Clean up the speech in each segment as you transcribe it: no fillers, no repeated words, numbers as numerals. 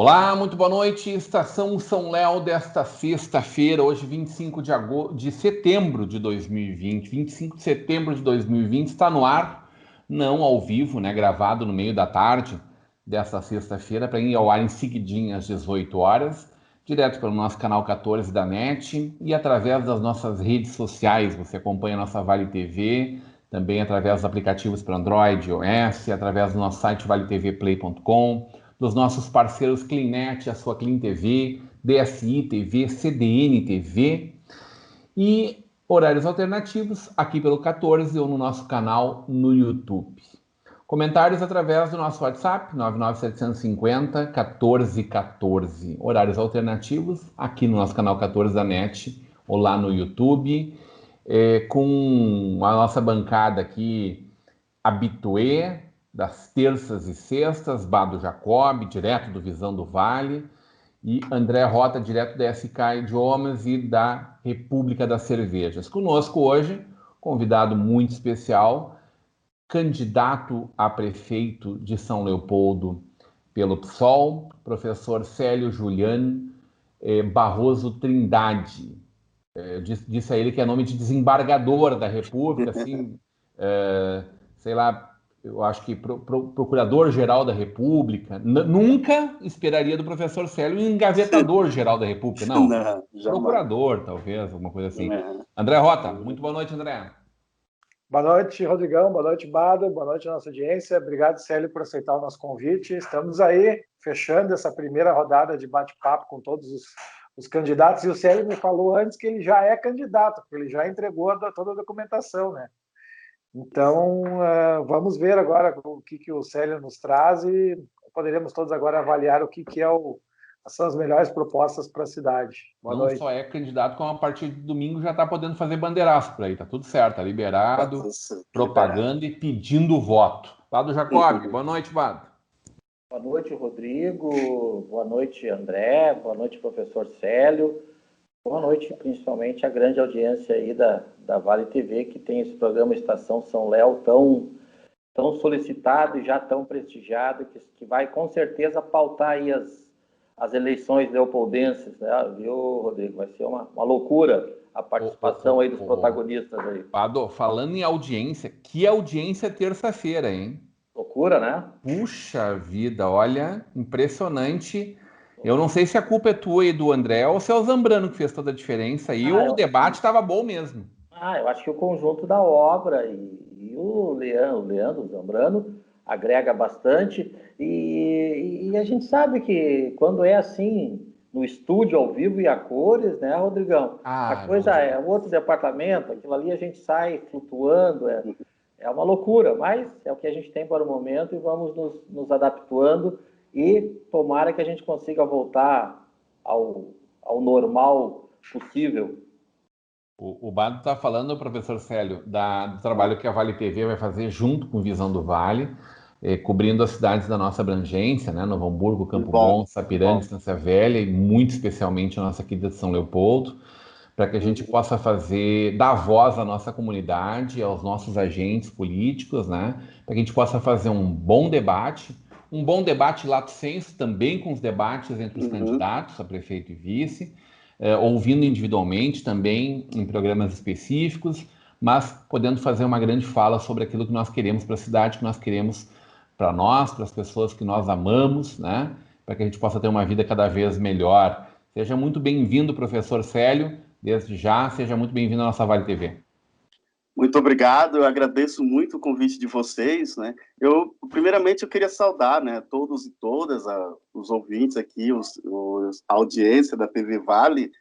Olá, muito boa noite. Estação São Léo desta sexta-feira, hoje 25 de setembro de 2020. 25 de setembro de 2020 está no ar, não ao vivo, né? Gravado no meio da tarde desta sexta-feira, para ir ao ar em seguidinho às 18 horas, direto pelo nosso canal 14 da NET e através das nossas redes sociais. Você acompanha a nossa Vale TV, também através dos aplicativos para Android, iOS, através do nosso site valetvplay.com, dos nossos parceiros Cleanet, a sua Clean TV, DSI TV, CDN TV e horários alternativos aqui pelo 14 ou no nosso canal no YouTube. Comentários através do nosso WhatsApp, 99750 1414. Horários alternativos aqui no nosso canal 14 da NET ou lá no YouTube, com a nossa bancada aqui habituê, das terças e sextas, Bado Jacob, direto do Visão do Vale, e André Rota, direto da SK Idiomas e da República das Cervejas. Conosco hoje, convidado muito especial, candidato a prefeito de São Leopoldo pelo PSOL, professor Célio Julian Barroso Trindade. Disse a ele que é nome de desembargador da República, assim, sei lá, eu acho que procurador-geral da República. Nunca esperaria do professor Célio engavetador-geral da República, não. Não, jamais. Procurador, talvez, alguma coisa assim. É. André Rota, muito boa noite, André. Boa noite, Rodrigão. Boa noite, Bada. Boa noite, nossa audiência. Obrigado, Célio, por aceitar o nosso convite. Estamos aí, fechando essa primeira rodada de bate-papo com todos os candidatos. E o Célio me falou antes que ele já é candidato, porque ele já entregou toda a documentação, né? Então, vamos ver agora o que o Célio nos traz e poderemos todos agora avaliar o que são as melhores propostas para a cidade. Boa noite. Não só é candidato, como a partir de domingo já está podendo fazer bandeiraço por aí. Tá tudo certo, tá liberado, propaganda e pedindo voto. Vado Jacob, boa noite, Vado. Boa noite, Rodrigo. Boa noite, André. Boa noite, professor Célio. Boa noite, principalmente, a grande audiência aí da Vale TV, que tem esse programa Estação São Léo tão solicitado e já tão prestigiado, que vai com certeza pautar aí as eleições leopoldenses, né? Viu, Rodrigo? Vai ser uma loucura a participação aí dos protagonistas aí. Pado, falando em audiência, que audiência terça-feira, hein? Loucura, né? Puxa vida, olha, impressionante. Eu não sei se a culpa é tua e do André ou se é o Zambrano que fez toda a diferença aí, ou o debate estava bom mesmo. Eu acho que o conjunto da obra e o Leandro Zambrano agrega bastante, e a gente sabe que quando é assim, no estúdio ao vivo e a cores, né, Rodrigão? A coisa é um outro departamento, aquilo ali a gente sai flutuando, é uma loucura, mas é o que a gente tem para o momento e vamos nos adaptando e tomara que a gente consiga voltar ao normal possível. O Bado está falando, professor Célio, do trabalho que a Vale TV vai fazer junto com Visão do Vale, cobrindo as cidades da nossa abrangência, né? Novo Hamburgo, Campo Bom, Sapiranga, Estância Velha e muito especialmente a nossa querida São Leopoldo, para que a gente possa dar voz à nossa comunidade, aos nossos agentes políticos, né? Para que a gente possa fazer um bom debate lato sensu, também com os debates entre os candidatos a prefeito e vice, ouvindo individualmente também em programas específicos, mas podendo fazer uma grande fala sobre aquilo que nós queremos para a cidade, que nós queremos para nós, para as pessoas que nós amamos, né? Para que a gente possa ter uma vida cada vez melhor. Seja muito bem-vindo, professor Célio, desde já, seja muito bem-vindo à nossa Vale TV. Muito obrigado, eu agradeço muito o convite de vocês, né? Primeiramente, eu queria saudar, né, todos e todas os ouvintes aqui, a audiência da TV Vale,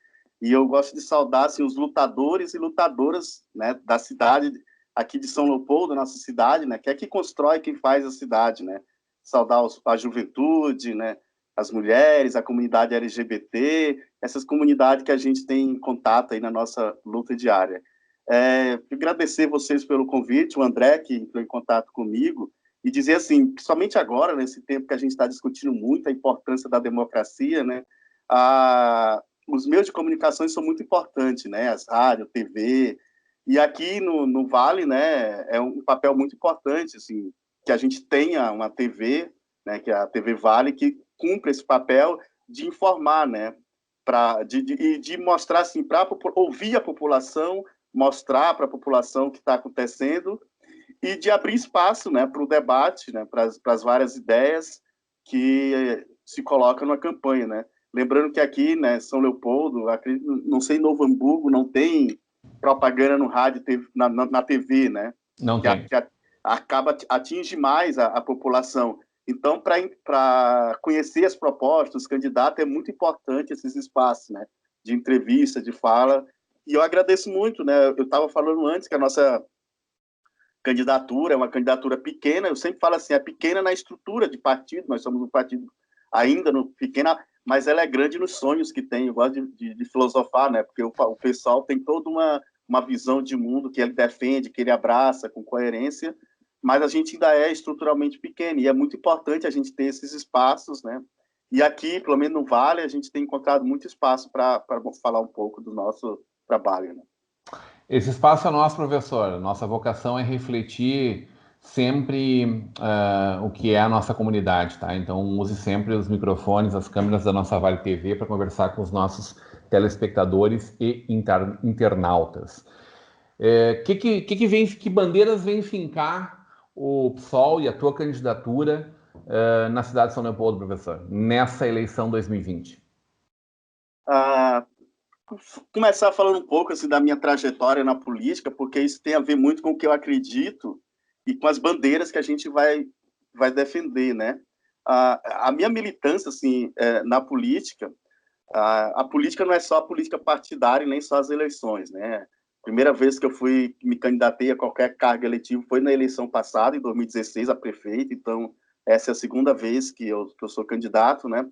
e eu gosto de saudar, assim, os lutadores e lutadoras, né, da cidade aqui de São Leopoldo, nossa cidade, né, que é que constrói, quem faz a cidade, né? Saudar a juventude, né, as mulheres, a comunidade LGBT, essas comunidades que a gente tem contato aí na nossa luta diária. Agradecer vocês pelo convite, o André, que entrou em contato comigo, e dizer assim, que somente agora, nesse tempo que a gente está discutindo muito a importância da democracia, né, os meios de comunicação são muito importantes, né, as rádios, TV, e aqui no Vale, né, é um papel muito importante, assim, que a gente tenha uma TV, né, que é a TV Vale, que cumpre esse papel de informar, né? De mostrar assim, para ouvir a população, mostrar para a população o que está acontecendo e de abrir espaço, né, para o debate, né, para as várias ideias que se colocam na campanha, né? Lembrando que aqui, né, São Leopoldo, não sei, em Novo Hamburgo, não tem propaganda no rádio, na TV, né? Não tem. Atinge mais a população. Então, para conhecer as propostas, os candidatos, é muito importante esses espaços, né, de entrevista, de fala. E eu agradeço muito, né? Eu estava falando antes que a nossa candidatura é uma candidatura pequena. Eu sempre falo assim, é pequena na estrutura de partido. Nós somos um partido ainda pequena, mas ela é grande nos sonhos que tem. Eu gosto de filosofar, né? Porque o pessoal tem toda uma visão de mundo que ele defende, que ele abraça com coerência, mas a gente ainda é estruturalmente pequeno, e é muito importante a gente ter esses espaços, né? E aqui, pelo menos no Vale, a gente tem encontrado muito espaço para falar um pouco do nosso trabalho, né? Esse espaço é nosso, professor. Nossa vocação é refletir sempre o que é a nossa comunidade, tá? Então, use sempre os microfones, as câmeras da nossa Vale TV para conversar com os nossos telespectadores e internautas. Que bandeiras vem fincar o PSOL e a tua candidatura na cidade de São Leopoldo, professor, nessa eleição 2020? Começar falando um pouco assim, da minha trajetória na política, porque isso tem a ver muito com o que eu acredito e com as bandeiras que a gente vai defender, né? A minha militância assim, na política, a política não é só a política partidária nem só as eleições, né? Primeira vez que eu me candidatei a qualquer cargo eletivo foi na eleição passada, em 2016, a prefeito, então essa é a segunda vez que eu sou candidato, né?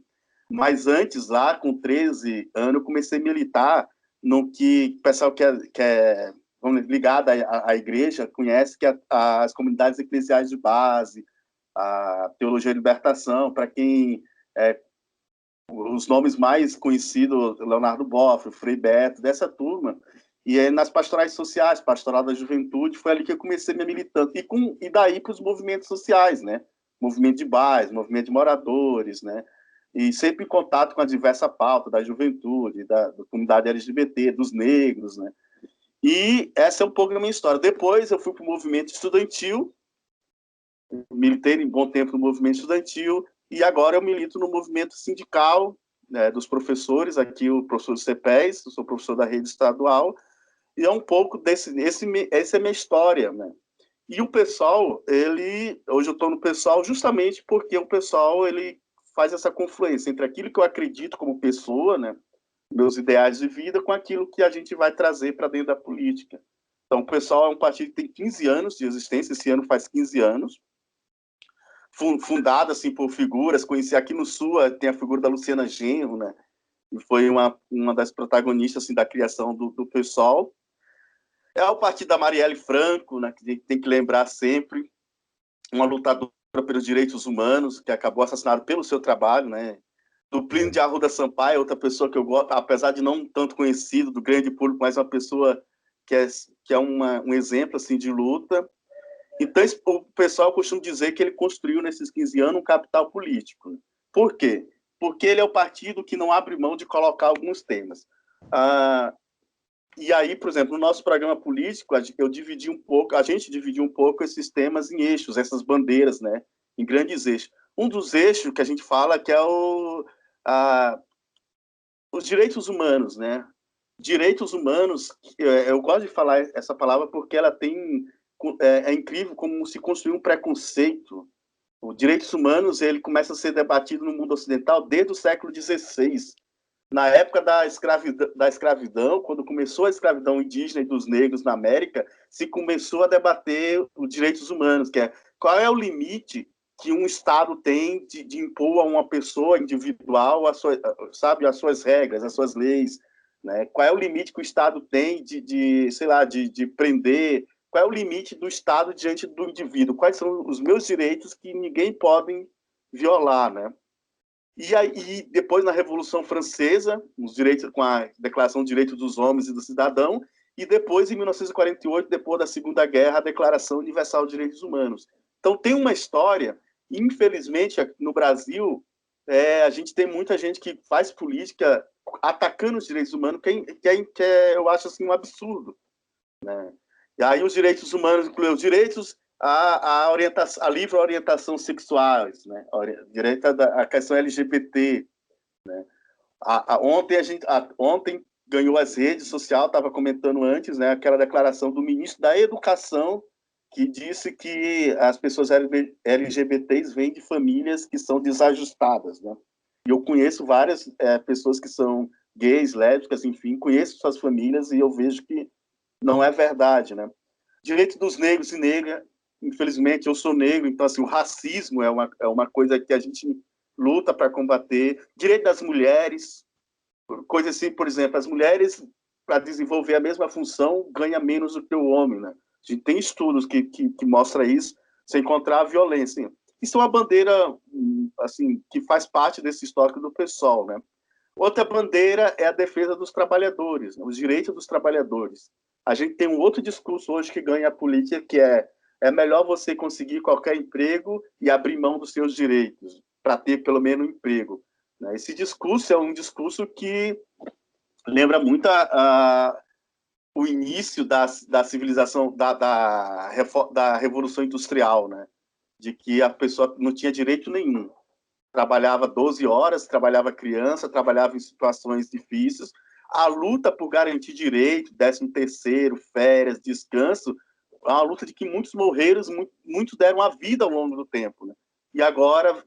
Mas antes, lá com 13 anos, eu comecei a militar no que o pessoal que é ligado à igreja conhece, que é as comunidades eclesiais de base, a Teologia e Libertação, para quem os nomes mais conhecidos, Leonardo Boff, Frei Beto, dessa turma, e nas pastorais sociais, pastoral da juventude, foi ali que eu comecei minha militância, e daí para os movimentos sociais, né? Movimento de bairros, movimento de moradores, né? E sempre em contato com a diversa pauta da juventude, da comunidade LGBT, dos negros, né? E essa é um pouco da minha história. Depois eu fui para o movimento estudantil, militei em bom tempo no movimento estudantil, e agora eu milito no movimento sindical, né, dos professores, aqui o professor CEPES, eu sou professor da rede estadual, e é um pouco essa é a minha história, né? E o pessoal, hoje eu estou no pessoal justamente porque o pessoal, ele faz essa confluência entre aquilo que eu acredito como pessoa, né, meus ideais de vida, com aquilo que a gente vai trazer para dentro da política. Então, o pessoal é um partido que tem 15 anos de existência, esse ano faz 15 anos, fundado assim, por figuras, conheci aqui no Sul, tem a figura da Luciana Genro, né, que foi uma das protagonistas assim, da criação do PSOL. É o partido da Marielle Franco, né, que a gente tem que lembrar sempre, uma lutadora pelos direitos humanos, que acabou assassinada pelo seu trabalho, né? Do Plínio de Arruda Sampaio, outra pessoa que eu gosto, apesar de não tanto conhecido do grande público, mas uma pessoa que é um exemplo assim, de luta. Então, o pessoal costuma dizer que ele construiu, nesses 15 anos, um capital político. Por quê? Porque ele é o partido que não abre mão de colocar alguns temas. E aí, por exemplo, no nosso programa político, a gente dividiu um pouco esses temas em eixos, essas bandeiras, né, em grandes eixos. Um dos eixos que a gente fala que é os direitos humanos, né? Direitos humanos, eu gosto de falar essa palavra porque ela é incrível como se construiu um preconceito. Os direitos humanos, ele começa a ser debatido no mundo ocidental desde o século XVI. Na época da escravidão, quando começou a escravidão indígena e dos negros na América, se começou a debater os direitos humanos, que é qual é o limite que um Estado tem de impor a uma pessoa individual as suas regras, as suas leis, né? Qual é o limite que o Estado tem de prender, qual é o limite do Estado diante do indivíduo, quais são os meus direitos que ninguém pode violar, né? E aí, depois, na Revolução Francesa, com a Declaração dos Direitos dos Homens e do Cidadão, e depois, em 1948, depois da Segunda Guerra, a Declaração Universal dos Direitos Humanos. Então, tem uma história, infelizmente, no Brasil, a gente tem muita gente que faz política atacando os direitos humanos, eu acho assim um absurdo, né? E aí os direitos humanos incluem os direitos à livre orientação sexual, né? Direito à questão LGBT, né? Ontem ganhou as redes sociais, estava comentando antes, né? Aquela declaração do ministro da Educação que disse que as pessoas LGBTs vêm de famílias que são desajustadas, né? E eu conheço várias pessoas que são gays, lésbicas, enfim, conheço suas famílias e eu vejo que não é verdade, né? Direito dos negros e negras, infelizmente eu sou negro, então assim, o racismo é uma coisa que a gente luta para combater. Direito das mulheres, coisa assim, por exemplo, as mulheres, para desenvolver a mesma função, ganham menos do que o homem, né? A gente tem estudos que mostram isso, sem encontrar a violência. Isso é uma bandeira, assim, que faz parte desse histórico do PSOL, né? Outra bandeira é a defesa dos trabalhadores, né? Os direitos dos trabalhadores. A gente tem um outro discurso hoje que ganha a política, que é melhor você conseguir qualquer emprego e abrir mão dos seus direitos, para ter pelo menos um emprego. Esse discurso é um discurso que lembra muito o início da civilização, da Revolução Industrial, né? De que a pessoa não tinha direito nenhum. Trabalhava 12 horas, trabalhava criança, trabalhava em situações difíceis. A luta por garantir direito, 13º, férias, descanso, é uma luta de que muitos morreram, muitos deram a vida ao longo do tempo, né? E agora,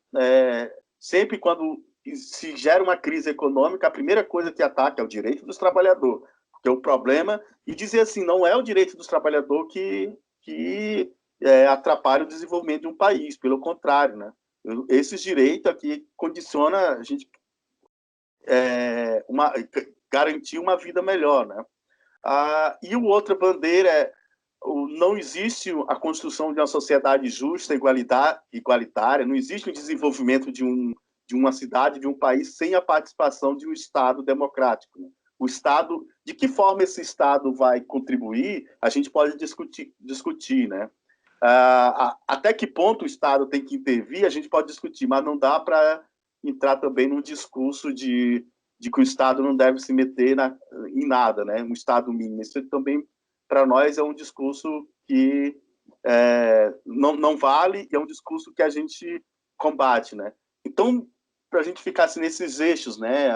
sempre quando se gera uma crise econômica, a primeira coisa que ataca é o direito dos trabalhadores, porque o problema, e dizer assim, não é o direito dos trabalhadores que atrapalha o desenvolvimento de um país, pelo contrário, né? Esses direitos aqui condicionam a gente garantir uma vida melhor, né? E a outra bandeira não existe a construção de uma sociedade justa, igualitária, não existe o desenvolvimento de uma cidade, de um país, sem a participação de um Estado democrático, né? O Estado, de que forma esse Estado vai contribuir, a gente pode discutir, né? Até que ponto o Estado tem que intervir, a gente pode discutir, mas não dá para entrar também num discurso de que o Estado não deve se meter em nada, né? Um Estado mínimo. Isso também, para nós, é um discurso que não vale e é um discurso que a gente combate, né? Então, para a gente ficar assim, nesses eixos, né?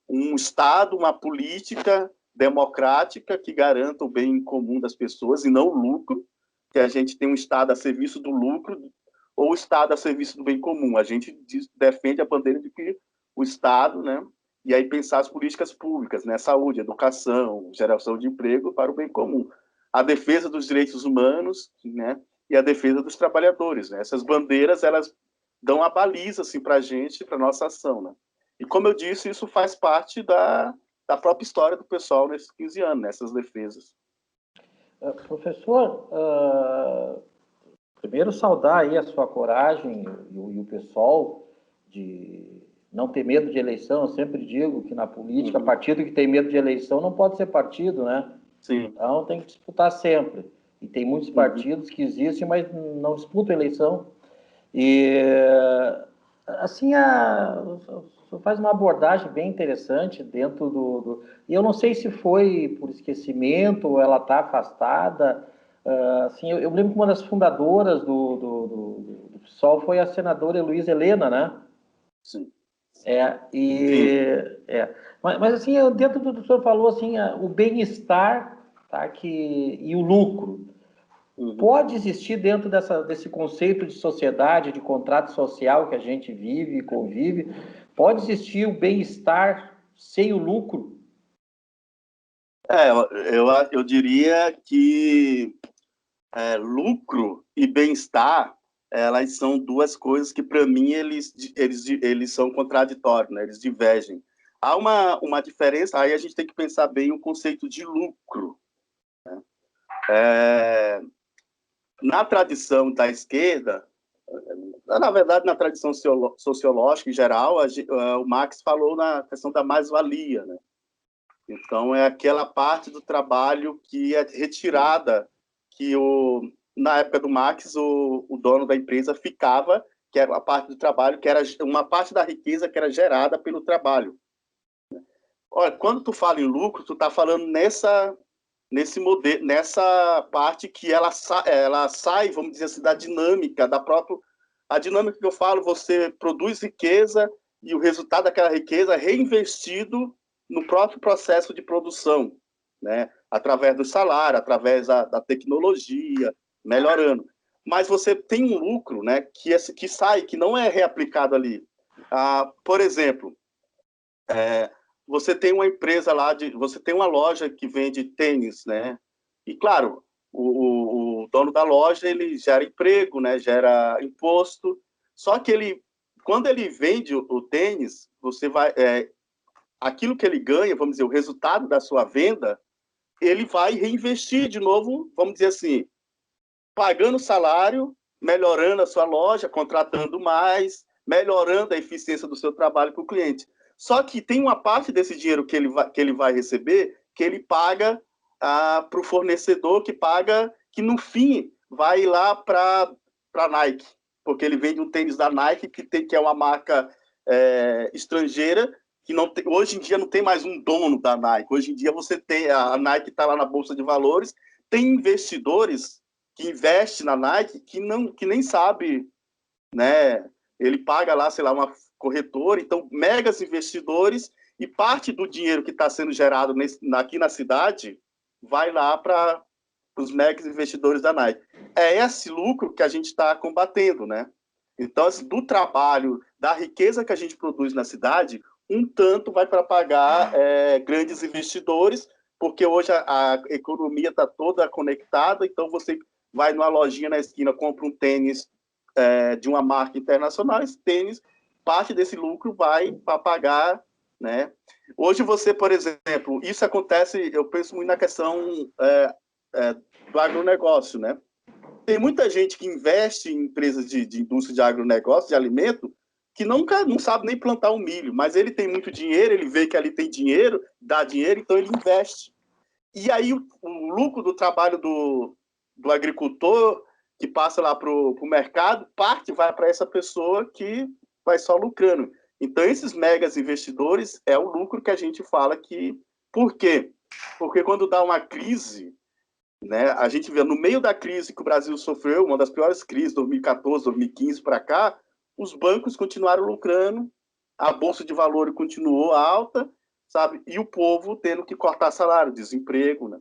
Um Estado, uma política democrática que garanta o bem comum das pessoas e não o lucro, que a gente tem um Estado a serviço do lucro ou o Estado a serviço do bem comum. A gente defende a bandeira de que o Estado, né? E aí pensar as políticas públicas, né? Saúde, educação, geração de emprego para o bem comum. A defesa dos direitos humanos, né? E a defesa dos trabalhadores, né? Essas bandeiras, elas dão a baliza assim, para a gente, para a nossa ação, né? E como eu disse, isso faz parte da própria história do pessoal nesses 15 anos, nessas defesas. Professor, primeiro saudar aí a sua coragem e o pessoal de não ter medo de eleição. Eu sempre digo que na política, partido que tem medo de eleição não pode ser partido, né? Sim. Então tem que disputar sempre. E tem muitos partidos que existem, mas não disputam eleição. E assim, você faz uma abordagem bem interessante dentro E eu não sei se foi por esquecimento ou ela está afastada. Assim, eu lembro que uma das fundadoras do PSOL foi a senadora Heloísa Helena, né? Sim. Mas assim, dentro do que o senhor falou, assim, o bem-estar, tá, e o lucro. Pode existir dentro desse conceito de sociedade, de contrato social que a gente vive e convive, pode existir o bem-estar sem o lucro? Eu diria que lucro e bem-estar, elas são duas coisas que, para mim, eles são contraditórios, né? Eles divergem. Há uma diferença, aí a gente tem que pensar bem o conceito de lucro, né? Na tradição da esquerda, na verdade, na tradição sociológica em geral, o Marx falou na questão da mais-valia, né? Então, é aquela parte do trabalho que é retirada, que na época do Marx, o dono da empresa ficava que é a parte do trabalho, que era uma parte da riqueza que era gerada pelo trabalho. Olha, quando tu fala em lucro, tu está falando nesse modelo, nessa parte que ela sai, vamos dizer assim, da dinâmica, a dinâmica que eu falo, você produz riqueza e o resultado daquela riqueza é reinvestido no próprio processo de produção, né? Através do salário, através da tecnologia, melhorando. Mas você tem um lucro, né, que sai, que não é reaplicado ali. Por exemplo, você tem uma empresa lá, você tem uma loja que vende tênis, né? E, claro, o dono da loja, ele gera emprego, né? Gera imposto. Só que quando ele vende o tênis, aquilo que ele ganha, vamos dizer, o resultado da sua venda, ele vai reinvestir de novo, vamos dizer assim, pagando salário, melhorando a sua loja, contratando mais, melhorando a eficiência do seu trabalho para o cliente. Só que tem uma parte desse dinheiro que ele vai receber que ele paga para o fornecedor, que no fim vai lá para a Nike, porque ele vende um tênis da Nike, que é uma marca estrangeira, que hoje em dia não tem mais um dono da Nike. Hoje em dia a Nike está lá na Bolsa de Valores, tem investidores que investem na Nike que nem sabe, né? Ele paga lá, sei lá, uma corretora, então megas investidores, e parte do dinheiro que está sendo gerado aqui na cidade vai lá para os megas investidores da Nike. É esse lucro que a gente está combatendo, né? Então, assim, do trabalho, da riqueza que a gente produz na cidade, um tanto vai para pagar grandes investidores, porque hoje a economia está toda conectada, então você vai numa lojinha na esquina, compra um tênis de uma marca internacional, esse tênis, parte desse lucro vai para pagar, né? Hoje você, por exemplo, isso acontece, eu penso muito na questão do agronegócio, né? Tem muita gente que investe em empresas de indústria de agronegócio, de alimento, que não sabe nem plantar um milho, mas ele tem muito dinheiro, ele vê que ali tem dinheiro, dá dinheiro, então ele investe. E aí o lucro do trabalho do agricultor que passa lá para o mercado, parte vai para essa pessoa que vai só lucrando. Então, esses megas investidores é o lucro que a gente fala que... Por quê? Porque quando dá uma crise, né, a gente vê no meio da crise que o Brasil sofreu, uma das piores crises, 2014, 2015 para cá, os bancos continuaram lucrando, a Bolsa de Valores continuou alta, sabe? E o povo tendo que cortar salário, desemprego, né?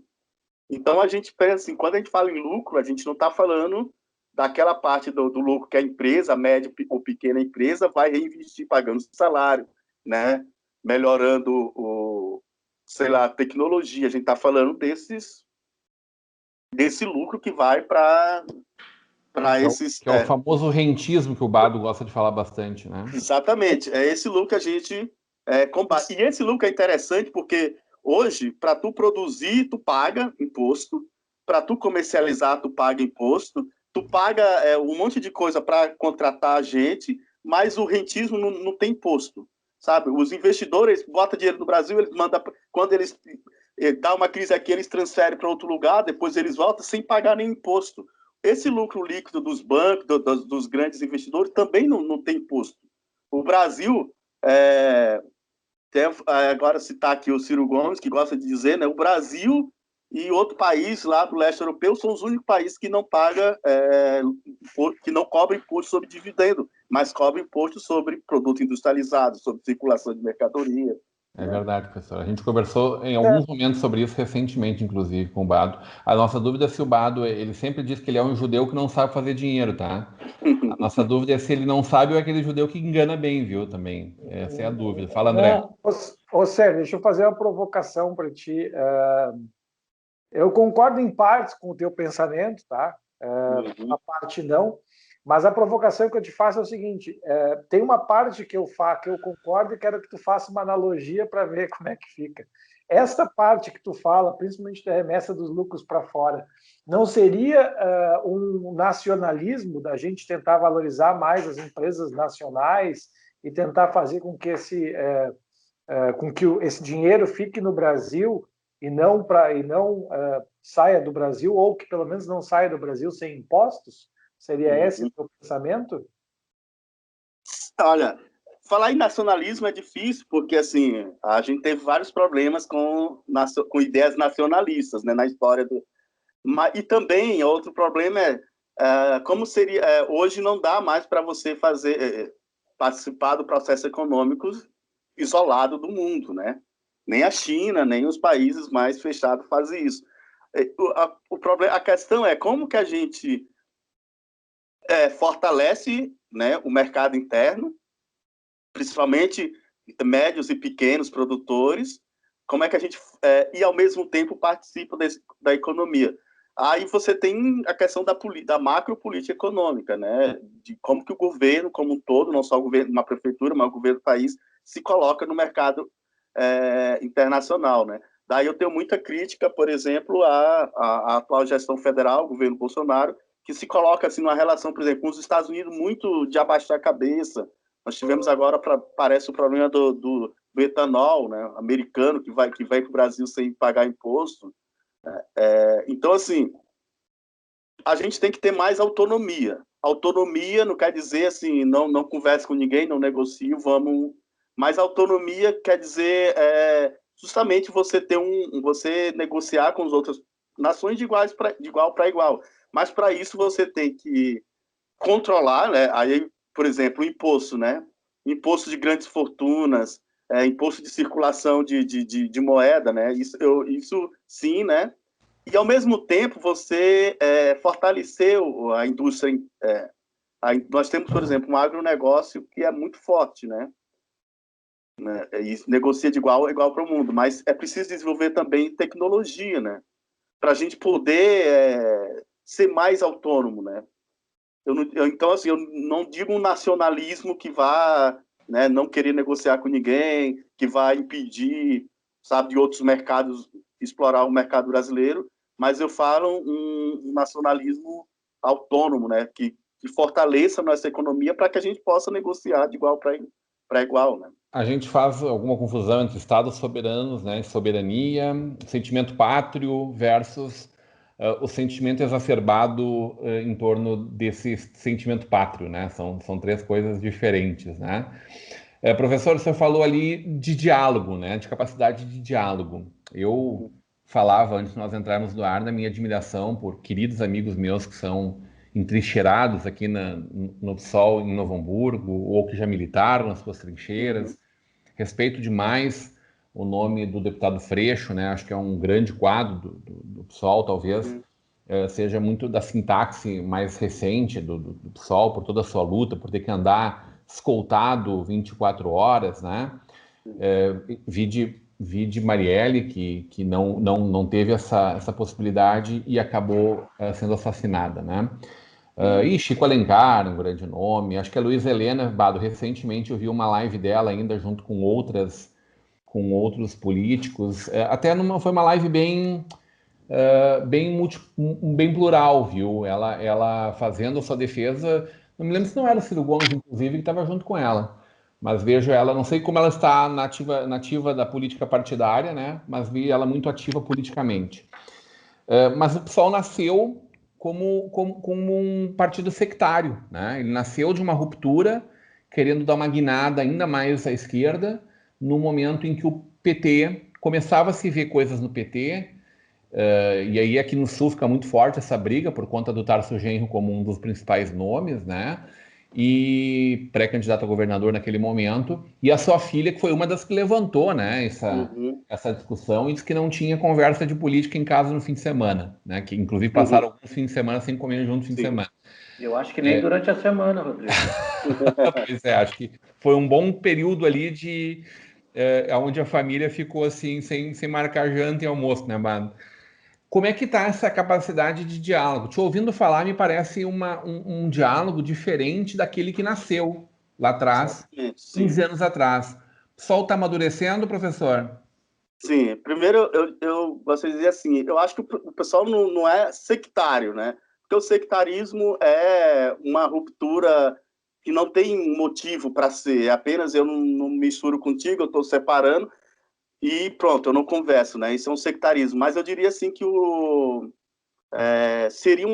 Então, a gente pensa assim, quando a gente fala em lucro, a gente não está falando daquela parte do lucro que a empresa, a média ou pequena empresa, vai reinvestir pagando salário, né? Melhorando sei lá, a tecnologia. A gente está falando desse lucro que vai para esses... Que é o famoso rentismo que o Bado gosta de falar bastante, né? Exatamente. É esse lucro que a gente combate. E esse lucro é interessante porque hoje, para tu produzir, tu paga imposto, para tu comercializar, tu paga imposto, tu paga um monte de coisa para contratar gente, mas o rentismo não tem imposto, sabe? Os investidores botam dinheiro no Brasil, eles mandam, quando eles dá uma crise aqui, eles transferem para outro lugar, depois eles voltam sem pagar nenhum imposto. Esse lucro líquido dos bancos, dos grandes investidores, também não tem imposto. O Brasil... agora citar aqui o Ciro Gomes, que gosta de dizer, né, o Brasil e outro país lá do leste europeu são os únicos países que não pagam, que não cobram imposto sobre dividendo, mas cobram imposto sobre produto industrializado, sobre circulação de mercadoria. É verdade, professor. A gente conversou em alguns momentos sobre isso recentemente, inclusive, com o Bado. A nossa dúvida é se o Bado, ele sempre diz que ele é um judeu que não sabe fazer dinheiro, tá? A nossa dúvida é se ele não sabe ou é aquele judeu que engana bem, viu, também. Essa é a dúvida. Fala, André. Ô, Sérgio, deixa eu fazer uma provocação para ti. Eu concordo em partes com o teu pensamento, tá? A parte não. Mas a provocação que eu te faço é o seguinte: tem uma parte que eu concordo e quero que tu faça uma analogia para ver como é que fica. Essa parte que tu fala, principalmente da remessa dos lucros para fora, não seria um nacionalismo da gente tentar valorizar mais as empresas nacionais e tentar fazer com que esse dinheiro fique no Brasil e não saia do Brasil, ou que pelo menos não saia do Brasil sem impostos? Seria esse o teu pensamento? Olha, falar em nacionalismo é difícil, porque assim, a gente teve vários problemas com ideias nacionalistas, né, na história do... E também, outro problema como seria... hoje não dá mais para você participar do processo econômico isolado do mundo, né? Nem a China, nem os países mais fechados fazem isso. A questão é como que a gente fortalece, né, o mercado interno, principalmente médios e pequenos produtores, como é que a gente, e ao mesmo tempo participa da economia. Aí você tem a questão da macropolítica econômica, né, de como que o governo como um todo, não só o governo, uma prefeitura, mas o governo do país, se coloca no mercado internacional, né. Daí eu tenho muita crítica, por exemplo, à atual gestão federal, o governo Bolsonaro, que se coloca assim numa relação, por exemplo, com os Estados Unidos muito de abaixar a cabeça. Nós tivemos agora, parece, o problema do etanol, né, americano, que vai para o Brasil sem pagar imposto. Então, assim, a gente tem que ter mais autonomia. Autonomia não quer dizer, assim, não converse com ninguém, não negocie, vamos... Mas autonomia quer dizer justamente você negociar com as outras nações de igual para igual. Mas, para isso, você tem que controlar, né? Aí, por exemplo, o imposto, né? Imposto de grandes fortunas, imposto de circulação de moeda, né? Isso sim, né? E, ao mesmo tempo, você fortalecer a indústria. Nós temos, por exemplo, um agronegócio que é muito forte, né? E negocia de igual a igual para o mundo, mas é preciso desenvolver também tecnologia, né? Para a gente poder ser mais autônomo, né? Então, assim, eu não digo um nacionalismo que vá, né, não querer negociar com ninguém, que vai impedir, sabe, de outros mercados explorar o mercado brasileiro, mas eu falo um nacionalismo autônomo, né, que fortaleça a nossa economia para que a gente possa negociar de igual para igual, né. A gente faz alguma confusão entre estados soberanos, né, soberania, sentimento pátrio versus o sentimento exacerbado em torno desse sentimento pátrio, né? São três coisas diferentes, né? Professor, você falou ali de diálogo, né? De capacidade de diálogo. Eu falava, antes de nós entrarmos no ar, da minha admiração por queridos amigos meus que são entrincheirados aqui no PSOL em Novo Hamburgo, ou que já militaram nas suas trincheiras. Respeito demais o nome do deputado Freixo, né? Acho que é um grande quadro do PSOL, talvez seja muito da sintaxe mais recente do PSOL, por toda a sua luta, por ter que andar escoltado 24 horas, né? Vide Marielle, que não teve essa possibilidade e acabou sendo assassinada, né? E Chico Alencar, um grande nome. Acho que a Luísa Helena Bado, recentemente eu vi uma live dela ainda junto com outros políticos. Foi uma live bem plural, viu? Ela fazendo a sua defesa. Não me lembro se não era o Ciro Gomes, inclusive, que estava junto com ela. Mas vejo ela, não sei como ela está nativa da política partidária, né? Mas vi ela muito ativa politicamente. Mas o PSOL nasceu como um partido sectário, né? Ele nasceu de uma ruptura, querendo dar uma guinada ainda mais à esquerda, no momento em que o PT começava a se ver coisas no PT, e aí aqui no Sul fica muito forte essa briga por conta do Tarso Genro como um dos principais nomes, né? E pré-candidato a governador naquele momento, e a sua filha, que foi uma das que levantou, né, essa discussão, e disse que não tinha conversa de política em casa no fim de semana, né? Que inclusive passaram alguns fins de semana sem comer junto no fim de semana. Eu acho que nem durante a semana, Rodrigo. Pois acho que foi um bom período ali onde a família ficou assim, sem marcar janta e almoço, né, Bado? Como é que está essa capacidade de diálogo? Te ouvindo falar, me parece um diálogo diferente daquele que nasceu lá atrás, 15 anos atrás. O sol está amadurecendo, professor? Sim, primeiro eu gostaria de dizer assim, eu acho que o pessoal não é sectário, né? Porque o sectarismo é uma ruptura que não tem motivo para ser, apenas eu não misturo contigo, eu estou separando, e pronto, eu não converso, né? Isso é um sectarismo. Mas eu diria assim que seria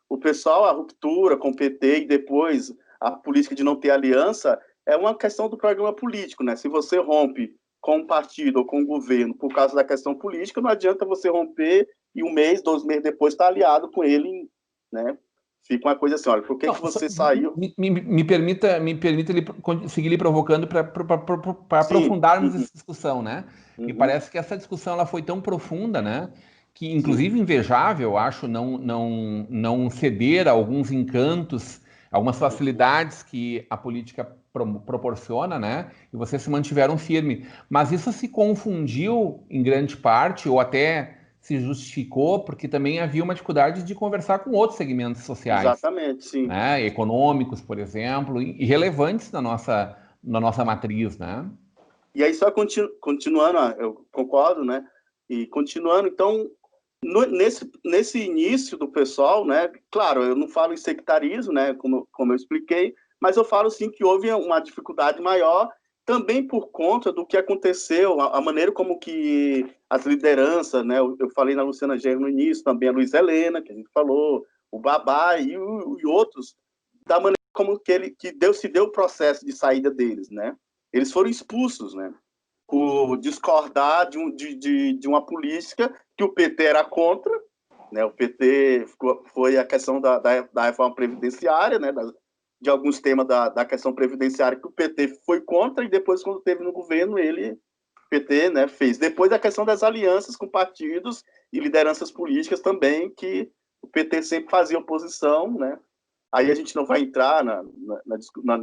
o pessoal, a ruptura com o PT e depois a política de não ter aliança, é uma questão do programa político, né? Se você rompe com um partido ou com um governo por causa da questão política, não adianta você romper e 1 mês, 2 meses depois estar aliado com ele, né? Fica uma coisa assim, olha, por que você saiu? Me permita seguir lhe provocando para aprofundarmos essa discussão, né? Me parece que essa discussão ela foi tão profunda, né? Que, inclusive, invejável, acho, não ceder a alguns encantos, algumas facilidades que a política proporciona, né? E vocês se mantiveram firme. Mas isso se confundiu, em grande parte, ou até se justificou, porque também havia uma dificuldade de conversar com outros segmentos sociais. Exatamente, sim. Né? Econômicos, por exemplo, e relevantes na nossa matriz, né? E aí, só continuando, eu concordo, né? E continuando, então, nesse início do pessoal, né? Claro, eu não falo em sectarismo, né? Como eu expliquei, mas eu falo, sim, que houve uma dificuldade maior, também por conta do que aconteceu, a maneira como que as lideranças, né? Eu falei na Luciana Genro no início, também a Luiz Helena, que a gente falou, o Babá e outros, da maneira como que se deu o processo de saída deles, né? Eles foram expulsos, né? Por discordar de uma política que o PT era contra, né? O PT foi a questão da reforma previdenciária, né? De alguns temas da questão previdenciária que o PT foi contra, e depois, quando teve no governo, o PT, né, fez. Depois a questão das alianças com partidos e lideranças políticas também, que o PT sempre fazia oposição, né? Aí a gente não vai entrar na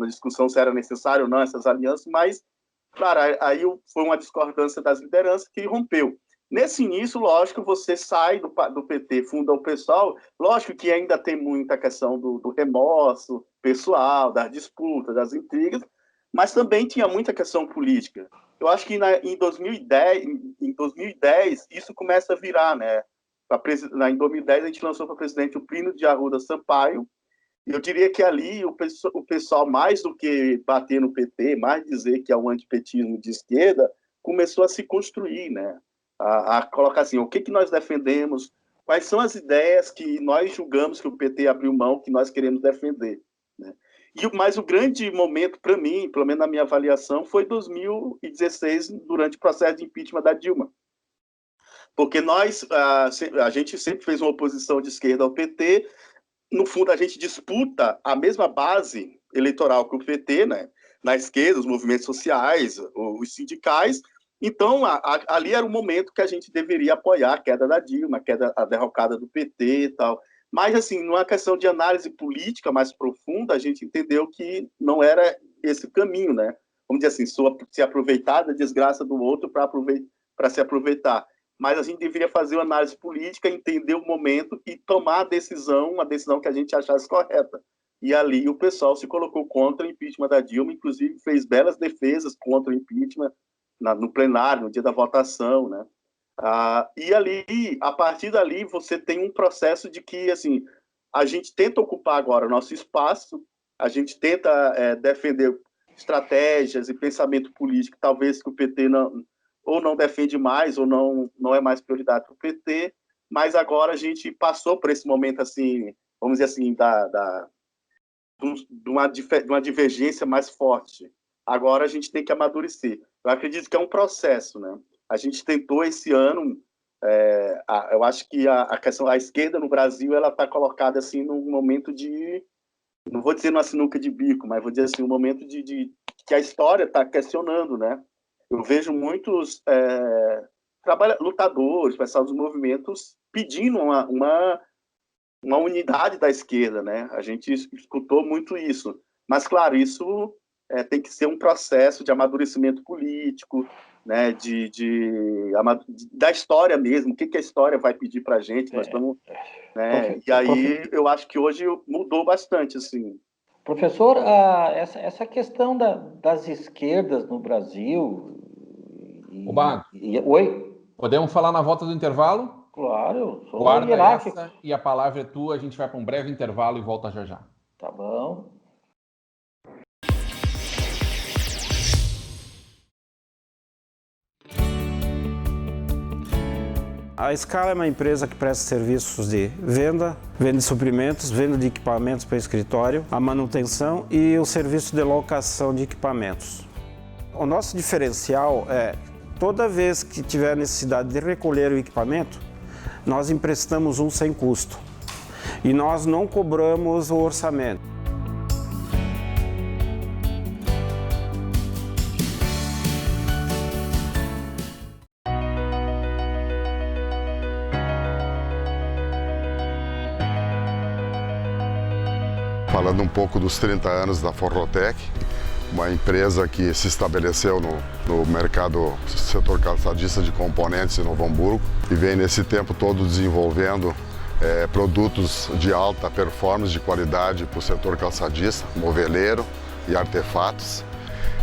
discussão se era necessário ou não essas alianças, mas, claro, aí foi uma discordância das lideranças que rompeu. Nesse início, lógico, você sai do PT, funda o PSOL, lógico que ainda tem muita questão do remorso pessoal, das disputas, das intrigas, mas também tinha muita questão política. Eu acho que em 2010 isso começa a virar, né? Em 2010 a gente lançou para presidente o Plínio de Arruda Sampaio. Eu diria que ali o pessoal, mais do que bater no PT, mais dizer que é um antipetismo de esquerda, começou a se construir, né? A colocar assim, o que nós defendemos, quais são as ideias que nós julgamos que o PT abriu mão, que nós queremos defender, né? Mas o grande momento para mim, pelo menos na minha avaliação, foi 2016, durante o processo de impeachment da Dilma. Porque a gente sempre fez uma oposição de esquerda ao PT. No fundo, a gente disputa a mesma base eleitoral que o PT, né? Na esquerda, os movimentos sociais, os sindicais. Então, ali era o momento que a gente deveria apoiar a queda da Dilma, a derrocada do PT e tal. Mas, assim, numa questão de análise política mais profunda, a gente entendeu que não era esse o caminho, né? Vamos dizer assim, se aproveitar da desgraça do outro para se aproveitar. Mas a gente deveria fazer uma análise política, entender o momento e tomar uma decisão que a gente achasse correta. E ali o pessoal se colocou contra o impeachment da Dilma, inclusive fez belas defesas contra o impeachment no plenário, no dia da votação, né? E ali, a partir dali, você tem um processo de que, assim, a gente tenta ocupar agora o nosso espaço, a gente tenta defender estratégias e pensamento político, talvez que o PT não defende mais, ou não é mais prioridade para o PT, mas agora a gente passou por esse momento, assim, vamos dizer assim, de uma divergência mais forte. Agora a gente tem que amadurecer. Eu acredito que é um processo, né? A gente tentou esse ano, eu acho que a esquerda no Brasil, ela está colocada assim num momento não vou dizer numa sinuca de bico, mas vou dizer assim, um momento que a história está questionando, né? Eu vejo muitos lutadores, pessoal dos movimentos, pedindo uma unidade da esquerda, né? A gente escutou muito isso. Mas, claro, isso tem que ser um processo de amadurecimento político, né? Da história mesmo. O que a história vai pedir para a gente? Nós estamos, né? E aí eu acho que hoje mudou bastante, assim. Professor, essa questão das esquerdas no Brasil... Bago, oi? Podemos falar na volta do intervalo? Claro, eu sou Guarda hierárquico. essa e a palavra é tua. A gente vai para um breve intervalo e volta já já. Tá bom. A Scala é uma empresa que presta serviços de venda de suprimentos, venda de equipamentos para escritório, a manutenção e o serviço de locação de equipamentos. O nosso diferencial é, toda vez que tiver necessidade de recolher o equipamento, nós emprestamos um sem custo e nós não cobramos o orçamento. Falando um pouco dos 30 anos da Forrotec, uma empresa que se estabeleceu no mercado setor calçadista de componentes em Novo Hamburgo e vem nesse tempo todo desenvolvendo produtos de alta performance, de qualidade para o setor calçadista, moveleiro e artefatos.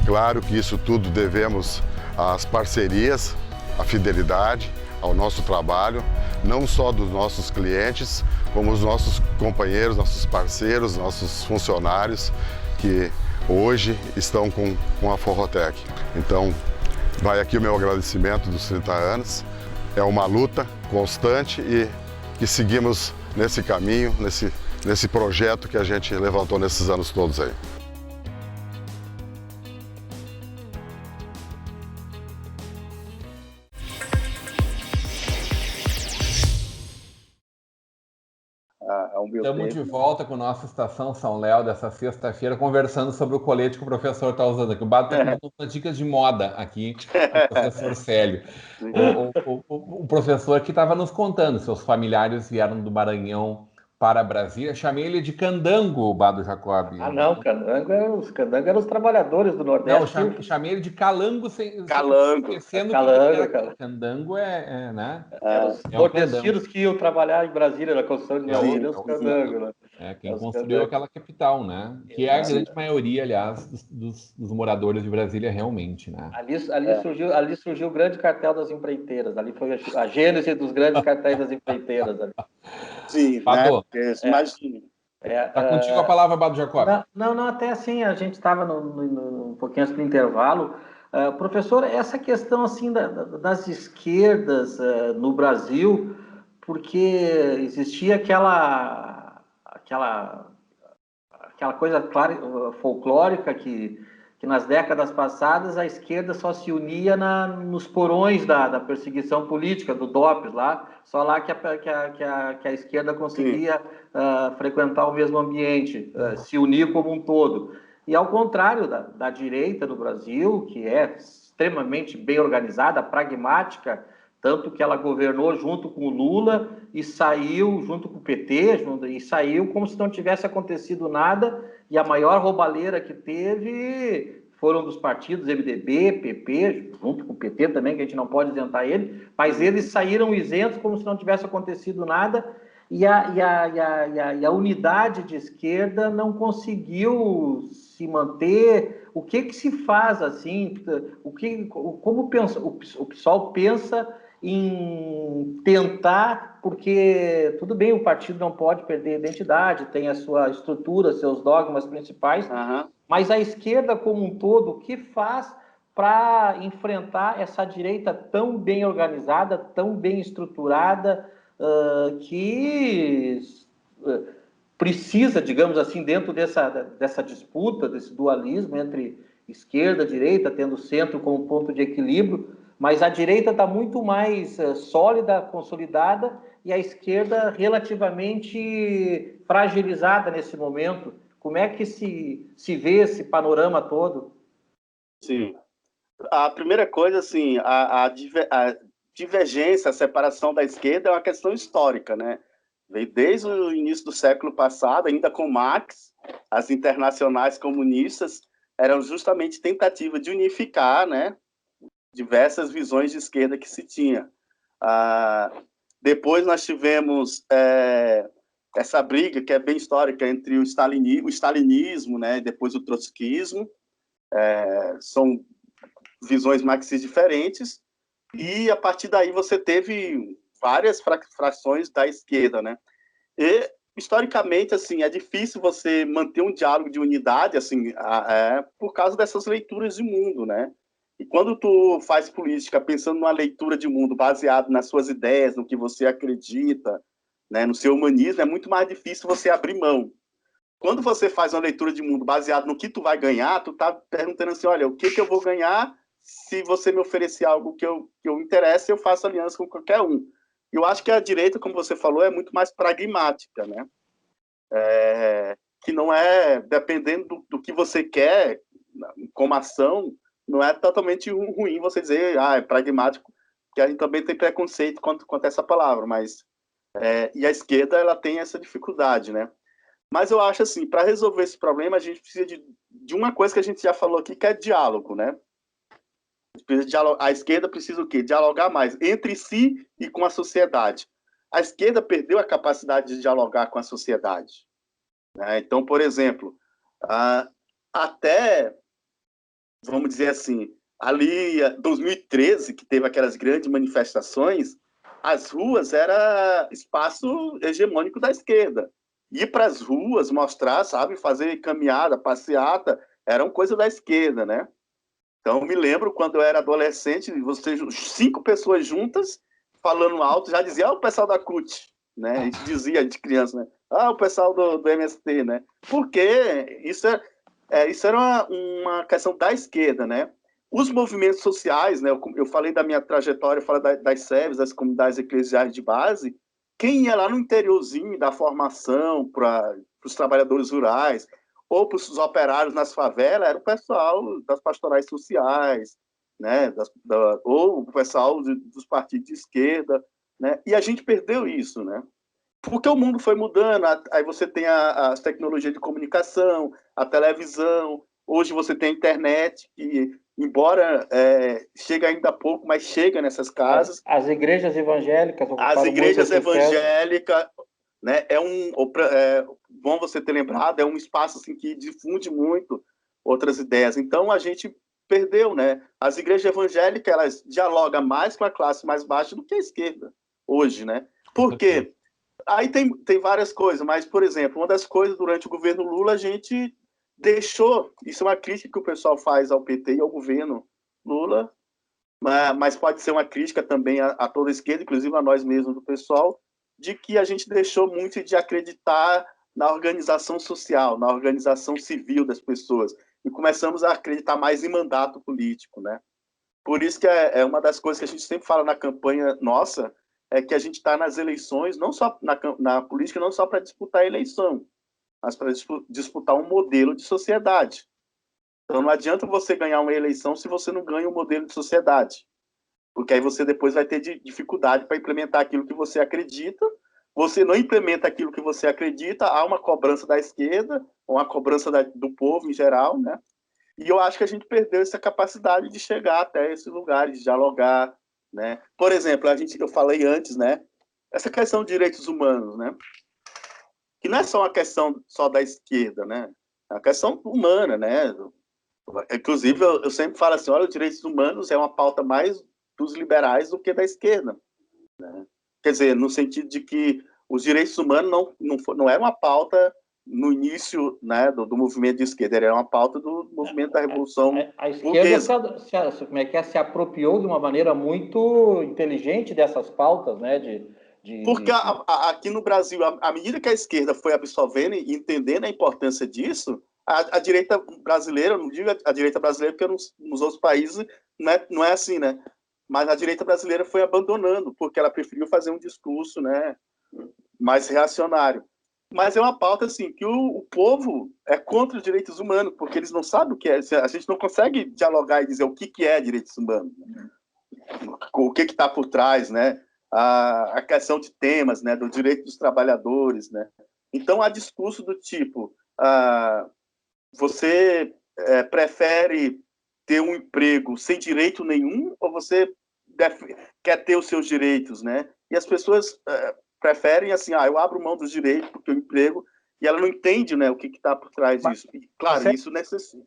Claro que isso tudo devemos às parcerias, à fidelidade, ao nosso trabalho, não só dos nossos clientes, como os nossos companheiros, nossos parceiros, nossos funcionários que hoje estão com a Forrotec. Então, vai aqui o meu agradecimento dos 30 anos. É uma luta constante e que seguimos nesse caminho, nesse projeto que a gente levantou nesses anos todos aí. Estamos de volta com a nossa Estação São Léo dessa sexta-feira, conversando sobre o colete que o professor está usando aqui. O Bado está dando umas dicas de moda aqui, o professor Célio. O professor que estava nos contando, seus familiares vieram do Maranhão para Brasília. Chamei ele de candango, Bado Jacob. Ah, não, candango eram os trabalhadores do Nordeste. Não, chamei ele de calango, esquecendo que candango né? Os nordestinos que iam trabalhar em Brasília, na construção de Brasília, os candango, né? Quem construiu aquela capital, né? Que é a grande maioria, aliás, dos moradores de Brasília, realmente, né? Ali surgiu o grande cartel das empreiteiras. Ali foi a gênese dos grandes cartéis das empreiteiras. Ali. Sim, né? Imagine. Tá contigo a palavra, Bado Jacob. Não, até assim, a gente estava um pouquinho antes do intervalo. Professor, essa questão assim das esquerdas no Brasil, porque existia aquela coisa folclórica que nas décadas passadas a esquerda só se unia nos porões da perseguição política, do DOPS lá, só lá que a esquerda conseguia frequentar o mesmo ambiente, se unir como um todo. E ao contrário da direita no Brasil, que é extremamente bem organizada, pragmática, tanto que ela governou junto com o Lula e saiu junto com o PT, e saiu como se não tivesse acontecido nada, e a maior roubalheira que teve foram dos partidos MDB, PP, junto com o PT também, que a gente não pode isentar ele, mas eles saíram isentos como se não tivesse acontecido nada, e a unidade de esquerda não conseguiu se manter. O que se faz assim? Como o PSOL pensa em tentar, porque tudo bem, o partido não pode perder a identidade, tem a sua estrutura, seus dogmas principais, mas a esquerda como um todo, o que faz para enfrentar essa direita tão bem organizada, tão bem estruturada, que precisa, digamos assim, dentro dessa disputa, desse dualismo entre esquerda e direita, tendo o centro como ponto de equilíbrio, mas a direita está muito mais sólida, consolidada, e a esquerda relativamente fragilizada nesse momento. Como é que se vê esse panorama todo? Sim. A primeira coisa, assim, a divergência, a separação da esquerda é uma questão histórica, né? Veio desde o início do século passado, ainda com Marx, as internacionais comunistas eram justamente tentativa de unificar, né, diversas visões de esquerda que se tinha. Depois nós tivemos essa briga, que é bem histórica, entre o stalinismo, né, e depois o trotskismo. São visões marxistas diferentes, e a partir daí você teve várias frações da esquerda, né? E historicamente, assim, é difícil você manter um diálogo de unidade, assim, por causa dessas leituras de mundo, né? E quando tu faz política pensando numa leitura de mundo baseado nas suas ideias, no que você acredita, né, no seu humanismo, é muito mais difícil você abrir mão. Quando você faz uma leitura de mundo baseado no que tu vai ganhar, tu tá perguntando assim, olha, o que eu vou ganhar se você me oferecer algo que eu interesse, eu faço aliança com qualquer um. Eu acho que a direita, como você falou, é muito mais pragmática, né? Que não é, dependendo do que você quer como ação, não é totalmente ruim você dizer, é pragmático, que a gente também tem preconceito quanto a essa palavra, mas e a esquerda, ela tem essa dificuldade, né? Mas eu acho assim, para resolver esse problema, a gente precisa de uma coisa que a gente já falou aqui, que é diálogo, né? A esquerda precisa o quê? Dialogar mais entre si e com a sociedade. A esquerda perdeu a capacidade de dialogar com a sociedade, né? Então, por exemplo, até, vamos dizer assim, ali 2013, que teve aquelas grandes manifestações, as ruas era espaço hegemônico da esquerda. Ir para as ruas, mostrar, sabe, fazer caminhada, passeata, eram coisa da esquerda, né? Então, eu me lembro quando eu era adolescente, 5 pessoas juntas, falando alto, já dizia, o pessoal da CUT, né? A gente dizia de criança, né? O pessoal do MST, né? Porque isso era uma questão da esquerda, né? Os movimentos sociais, né? Eu falei da minha trajetória, eu falei das SEBs, das comunidades eclesiais de base. Quem ia lá no interiorzinho da formação para os trabalhadores rurais ou para os operários nas favelas era o pessoal das pastorais sociais, né? Ou o pessoal dos partidos de esquerda, né? E a gente perdeu isso, né? Porque o mundo foi mudando, aí você tem as tecnologias de comunicação, a televisão, hoje você tem a internet, que, embora chega ainda pouco, mas chega nessas casas. As igrejas evangélicas ocuparam as igrejas muito evangélicas, né, bom você ter lembrado, é um espaço assim, que difunde muito outras ideias. Então, a gente perdeu, né? As igrejas evangélicas, elas dialogam mais com a classe mais baixa do que a esquerda, hoje, né? Por quê? Aí tem várias coisas, mas, por exemplo, uma das coisas durante o governo Lula, a gente deixou, isso é uma crítica que o pessoal faz ao PT e ao governo Lula, mas pode ser uma crítica também a toda a esquerda, inclusive a nós mesmos do pessoal, de que a gente deixou muito de acreditar na organização social, na organização civil das pessoas, e começamos a acreditar mais em mandato político, né? Por isso que é uma das coisas que a gente sempre fala na campanha nossa, é que a gente está nas eleições, não só na política, não só para disputar a eleição, mas para disputar um modelo de sociedade. Então, não adianta você ganhar uma eleição se você não ganha um modelo de sociedade, porque aí você depois vai ter dificuldade para implementar aquilo que você acredita. Você não implementa aquilo que você acredita, há uma cobrança da esquerda, ou uma cobrança do povo em geral, né? E eu acho que a gente perdeu essa capacidade de chegar até esses lugares, de dialogar, né? Por exemplo, eu falei antes, né? Essa questão de direitos humanos, né? Que não é só uma questão só da esquerda, né? É uma questão humana, né? Inclusive, eu sempre falo assim, olha, os direitos humanos é uma pauta mais dos liberais do que da esquerda, né? Quer dizer, no sentido de que os direitos humanos não era uma pauta no início, né, do movimento de esquerda, era uma pauta do movimento da Revolução A esquerda se apropriou de uma maneira muito inteligente dessas pautas, né? Porque aqui no Brasil, à medida que a esquerda foi absorvendo e entendendo a importância disso, a direita brasileira, não digo a direita brasileira porque nos outros países não é assim, né? Mas a direita brasileira foi abandonando, porque ela preferiu fazer um discurso, né, mais reacionário. Mas é uma pauta assim, que o povo é contra os direitos humanos, porque eles não sabem o que é. A gente não consegue dialogar e dizer o que é direitos humanos, o que está por trás, né? A questão de temas, né, do direito dos trabalhadores, né? Então, há discurso do tipo, você prefere ter um emprego sem direito nenhum ou você quer ter os seus direitos, né? E as pessoas preferem assim, eu abro mão dos direitos porque o emprego, e ela não entende, né, o que está por trás disso. E, claro, isso necessita.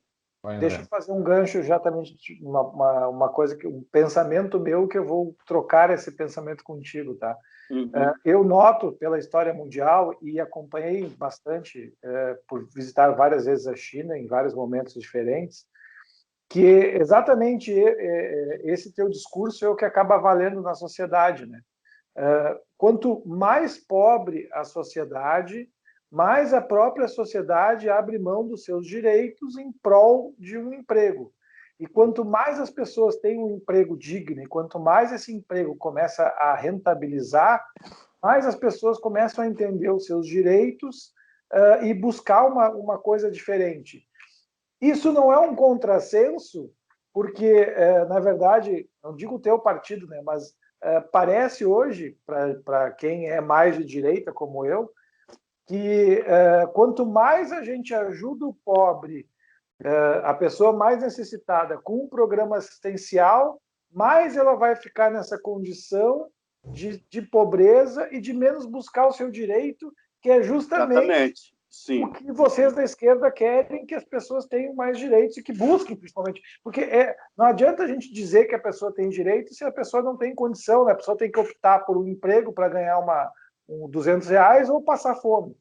Deixa eu fazer um gancho exatamente, uma coisa, um pensamento meu que eu vou trocar esse pensamento contigo, tá? Uhum. Eu noto pela história mundial e acompanhei bastante por visitar várias vezes a China em vários momentos diferentes, que exatamente esse teu discurso é o que acaba valendo na sociedade, né? Quanto mais pobre a sociedade, mais a própria sociedade abre mão dos seus direitos em prol de um emprego. E quanto mais as pessoas têm um emprego digno, e quanto mais esse emprego começa a rentabilizar, mais as pessoas começam a entender os seus direitos e buscar uma coisa diferente. Isso não é um contrassenso, porque, na verdade, não digo o teu partido, né, mas parece hoje, para quem é mais de direita como eu, que quanto mais a gente ajuda o pobre, a pessoa mais necessitada, com um programa assistencial, mais ela vai ficar nessa condição de pobreza e de menos buscar o seu direito, que é justamente Sim. o que vocês da esquerda querem, que as pessoas tenham mais direitos e que busquem, principalmente. Porque não adianta a gente dizer que a pessoa tem direito se a pessoa não tem condição, né? A pessoa tem que optar por um emprego para ganhar R$200 ou passar fome.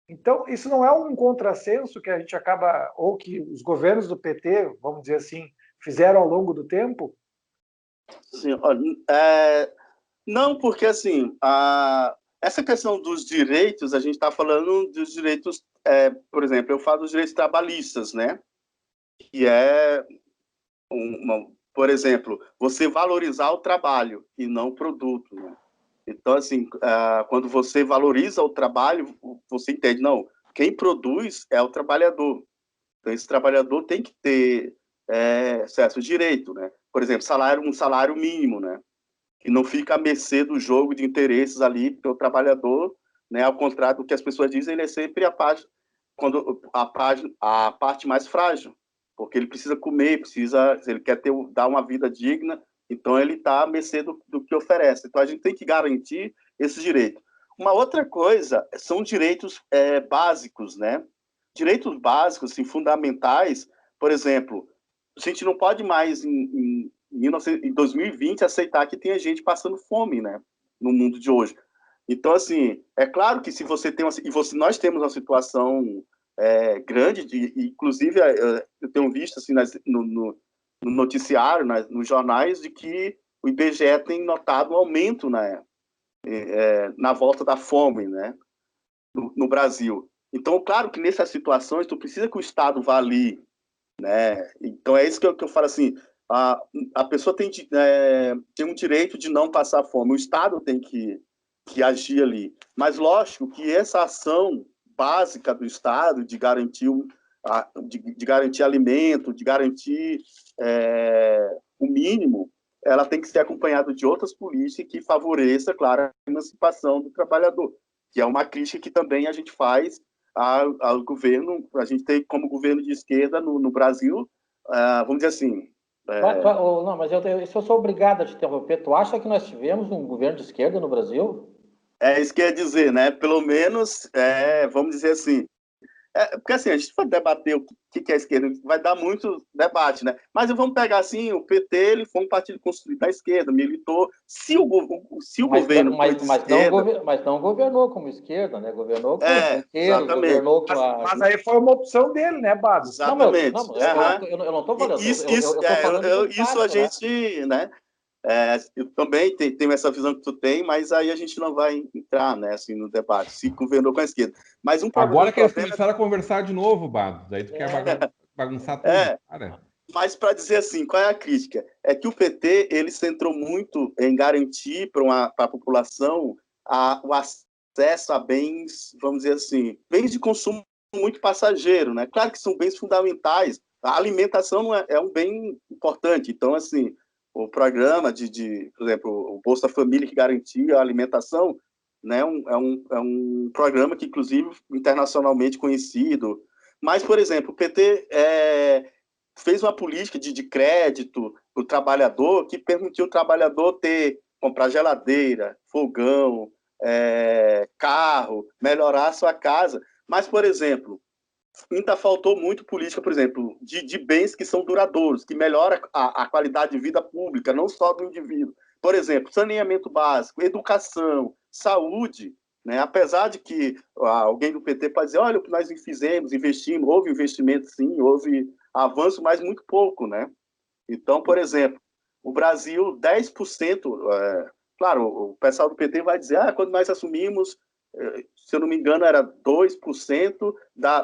Então, isso não é um contrassenso que a gente acaba, ou que os governos do PT, vamos dizer assim, fizeram ao longo do tempo? Sim, não, porque assim, essa questão dos direitos, a gente está falando dos direitos, por exemplo, eu falo dos direitos trabalhistas, né? Que é, por exemplo, você valorizar o trabalho e não o produto, né? Então, assim, quando você valoriza o trabalho, você entende, não, quem produz é o trabalhador. Então, esse trabalhador tem que ter certo direito, né? Por exemplo, um salário mínimo, né? Que não fica à mercê do jogo de interesses ali, porque o trabalhador, né, ao contrário do que as pessoas dizem, ele é sempre a parte mais frágil, porque ele precisa comer, ele quer dar uma vida digna, então ele está à mercê do que oferece. Então a gente tem que garantir esse direito. Uma outra coisa são direitos básicos, né? Direitos básicos, assim, fundamentais. Por exemplo, a gente não pode mais em 2020 aceitar que tenha gente passando fome, né, no mundo de hoje. Então, assim, é claro que se você tem nós temos uma situação grande, inclusive eu tenho visto assim no noticiário, nos jornais, de que o IBGE tem notado um aumento na volta da fome, né, no Brasil. Então, claro que nessas situações tu precisa que o Estado vá ali, né? Então é isso que eu falo assim, a pessoa tem um direito de não passar fome, o Estado tem que agir ali. Mas lógico que essa ação básica do Estado de garantir de garantir alimento, de garantir o mínimo, ela tem que ser acompanhada de outras políticas que favoreçam, claro, a emancipação do trabalhador, que é uma crítica que também a gente faz ao governo. A gente tem como governo de esquerda no Brasil, vamos dizer assim... Não, mas eu sou obrigado a te interromper. Tu acha que nós tivemos um governo de esquerda no Brasil? É isso que eu ia dizer, né? Pelo menos, vamos dizer assim, porque assim, a gente vai debater o que é a esquerda, vai dar muito debate, né? Mas vamos pegar assim, o PT, ele foi um partido construído da esquerda, militou. Se o governo foi de esquerda... Mas não governou como esquerda, né? Governou com exatamente. governou com mas aí foi uma opção dele, né, Bado? Exatamente. Eu não estou falando. Isso a gente, né? Eu também tenho essa visão que tu tem, mas aí a gente não vai entrar, né, assim, no debate, se governou com a esquerda. Mas agora que eles começaram a conversar de novo, Bado, daí tu quer bagunçar tudo. Cara. Mas para dizer assim, qual é a crítica? É que o PT, ele centrou muito em garantir para a população o acesso a bens, vamos dizer assim, bens de consumo muito passageiro, né? Claro que são bens fundamentais. A alimentação é um bem importante. Então, assim, o programa por exemplo, o Bolsa Família, que garantia a alimentação, né, é um programa que, inclusive, internacionalmente conhecido. Mas, por exemplo, o PT fez uma política de crédito para o trabalhador que permitiu o trabalhador comprar geladeira, fogão, carro, melhorar a sua casa. Mas, por exemplo, ainda faltou muito política, por exemplo, de bens que são duradouros, que melhoram a qualidade de vida pública, não só do indivíduo. Por exemplo, saneamento básico, educação, saúde, né? Apesar de que alguém do PT pode dizer, olha o que nós fizemos, investimos, houve investimento sim, houve avanço, mas muito pouco, né? Então, por exemplo, o Brasil, 10%, claro, o pessoal do PT vai dizer, quando nós assumimos, se eu não me engano, era 2%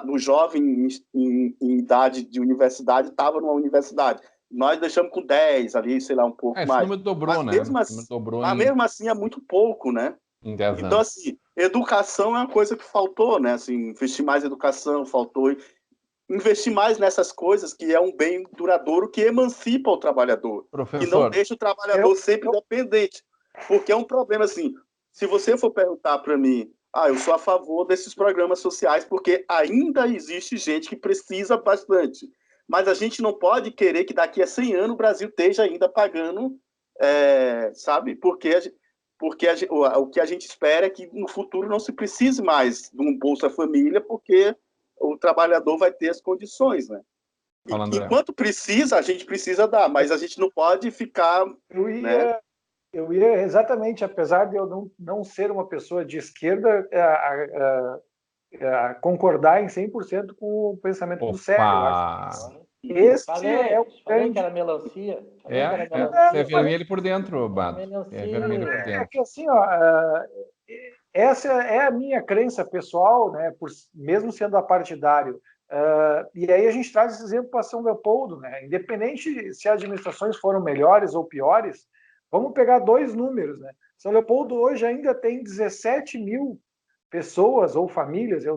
do jovem em idade de universidade estava numa universidade. Nós deixamos com 10 ali, sei lá, um pouco Esse mais. número dobrou, Mas né? mesmo assim é muito pouco, né? Em 10 Então, anos. assim, educação é uma coisa que faltou, né? Assim, investir mais em educação, faltou investir mais nessas coisas que é um bem duradouro que emancipa o trabalhador, que não Professor, deixa o trabalhador sempre dependente. Porque é um problema, assim, se você for perguntar para mim, eu sou a favor desses programas sociais porque ainda existe gente que precisa bastante. Mas a gente não pode querer que daqui a 100 anos o Brasil esteja ainda pagando, sabe? Porque o que a gente espera é que no futuro não se precise mais de um Bolsa Família, porque o trabalhador vai ter as condições, né? Fala, André. Enquanto precisa, a gente precisa dar, mas a gente não pode ficar... Eu ia exatamente, apesar de eu não ser uma pessoa de esquerda, concordar em 100% com o pensamento do Sérgio. Falei que era melancia. É vermelho por dentro, Bado. É vermelho por dentro. É que assim, essa é a minha crença pessoal, né, mesmo sendo apartidário. E aí a gente traz esse exemplo para São Leopoldo, né? Independente se as administrações foram melhores ou piores, vamos pegar 2 números, né? São Leopoldo hoje ainda tem 17 mil pessoas ou famílias, eu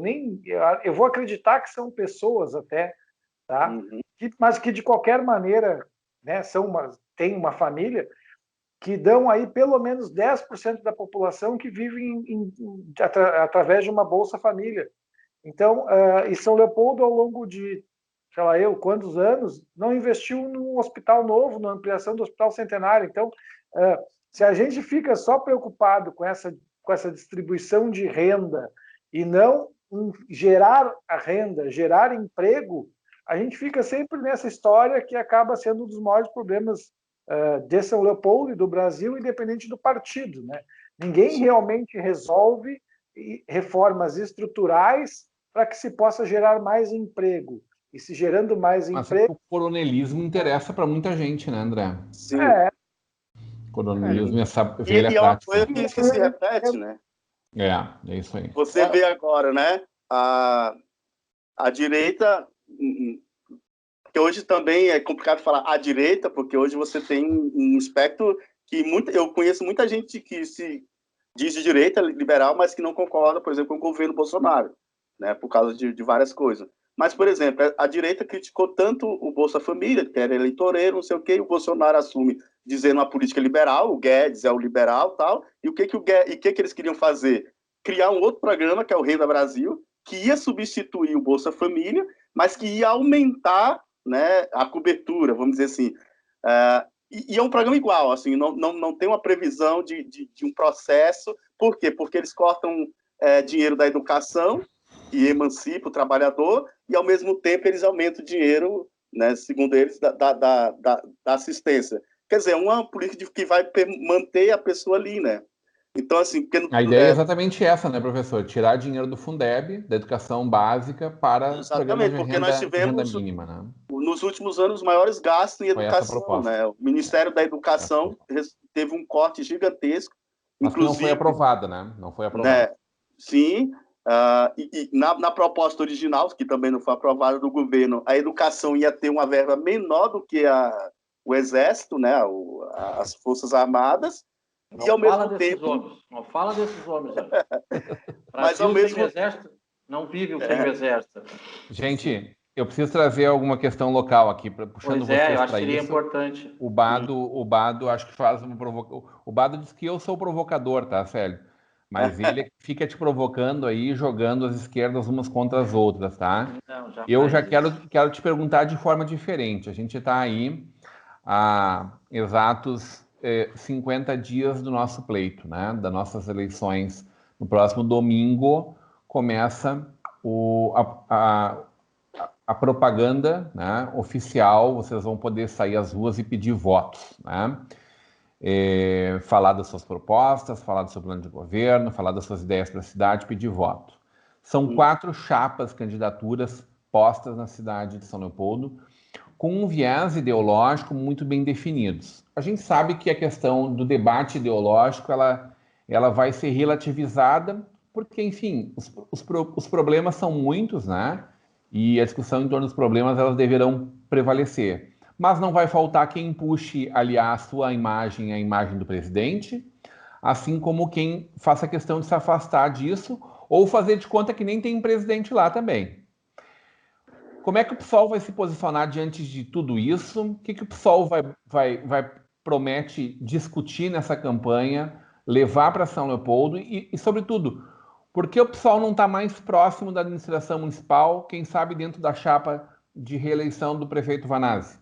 vou acreditar que são pessoas até, tá? Mas que de qualquer maneira, né, tem uma família que dão aí pelo menos 10% da população que vive através de uma Bolsa Família. Então, e São Leopoldo, ao longo de, sei lá quantos anos, não investiu num hospital novo, na ampliação do Hospital Centenário. Então, se a gente fica só preocupado com essa distribuição de renda e não em gerar a renda, gerar emprego, a gente fica sempre nessa história que acaba sendo um dos maiores problemas de São Leopoldo e do Brasil, independente do partido, né? Ninguém realmente resolve reformas estruturais para que se possa gerar mais emprego. E se gerando mais emprego... Mas o coronelismo interessa para muita gente, né, André? Sim. Coronelismo é essa velha prática. E é uma coisa que se repete, né? É isso aí. Você vê agora, né? A direita... que hoje também é complicado falar a direita, porque hoje você tem um espectro que eu conheço muita gente que se diz de direita, liberal, mas que não concorda, por exemplo, com o governo Bolsonaro, né, por causa de várias coisas. Mas, por exemplo, a direita criticou tanto o Bolsa Família, que era eleitoreiro, não sei o quê, e o Bolsonaro assume dizendo uma política liberal, o Guedes é o liberal e tal, e o que eles queriam fazer? Criar um outro programa, que é o Renda Brasil, que ia substituir o Bolsa Família, mas que ia aumentar, né, a cobertura, vamos dizer assim. E é um programa igual, assim, não tem uma previsão de um processo. Por quê? Porque eles cortam dinheiro da educação, que emancipa o trabalhador, e, ao mesmo tempo, eles aumentam o dinheiro, né, segundo eles, da assistência. Quer dizer, uma política que vai manter a pessoa ali, né? Então, assim... A ideia é exatamente essa, né, professor? Tirar dinheiro do Fundeb, da educação básica, para programas de renda mínima, né? Nos últimos anos, os maiores gastos em educação, né? O Ministério da Educação teve um corte gigantesco. Mas que não foi aprovada, né? Não foi aprovada. Né? Sim. E na proposta original, que também não foi aprovada do governo, a educação ia ter uma verba menor do que o Exército, né? As Forças Armadas. Não, e ao mesmo tempo... Não fala desses homens. Mas ao mesmo tempo... Exército não vive sem o Exército. Gente, eu preciso trazer alguma questão local aqui, puxando vocês para isso. Eu acho que seria importante. O Bado acho que faz uma provocação. O Bado diz que eu sou o provocador, tá, Célio? Mas ele fica te provocando aí, jogando as esquerdas umas contra as outras, tá? Não, eu já quero te perguntar de forma diferente. A gente está aí há exatos 50 dias do nosso pleito, né? Das nossas eleições. No próximo domingo começa a propaganda, né, oficial. Vocês vão poder sair às ruas e pedir votos, né? Falar das suas propostas, falar do seu plano de governo, falar das suas ideias para a cidade, pedir voto. São 4 chapas, candidaturas postas na cidade de São Leopoldo. com um viés ideológico muito bem definidos. A gente sabe que a questão do debate ideológico ela vai ser relativizada, porque, enfim, os problemas são muitos, né? E a discussão em torno dos problemas elas deverão prevalecer. Mas não vai faltar quem puxe, aliar a sua imagem à imagem do presidente, assim como quem faça questão de se afastar disso ou fazer de conta que nem tem presidente lá também. Como é que o PSOL vai se posicionar diante de tudo isso? O que o PSOL promete discutir nessa campanha, levar para São Leopoldo e, sobretudo, por que o PSOL não está mais próximo da administração municipal, quem sabe dentro da chapa de reeleição do prefeito Vanazzi?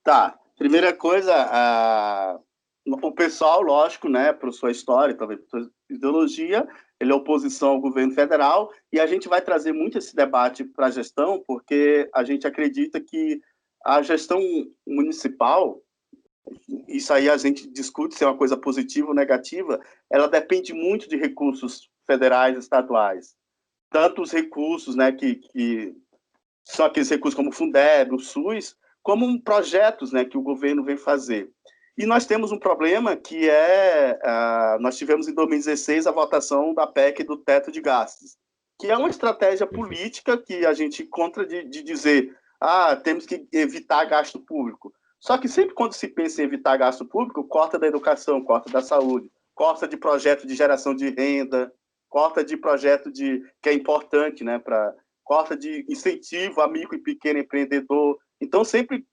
Tá, primeira coisa, o pessoal, lógico, né, por sua história, talvez por sua ideologia, ele é oposição ao governo federal, e a gente vai trazer muito esse debate para a gestão, porque a gente acredita que a gestão municipal, isso aí a gente discute se é uma coisa positiva ou negativa, ela depende muito de recursos federais e estaduais. Tanto os recursos, né, que são aqueles recursos como o Fundeb, o SUS, como projetos, né, que o governo vem fazer. E nós temos um problema que nós tivemos em 2016 a votação da PEC do teto de gastos, que é uma estratégia política que a gente contra de dizer, temos que evitar gasto público. Só que sempre quando se pensa em evitar gasto público, corta da educação, corta da saúde, corta de projeto de geração de renda, corta de projeto que é importante, né, corta de incentivo a micro e pequeno empreendedor. Então sempre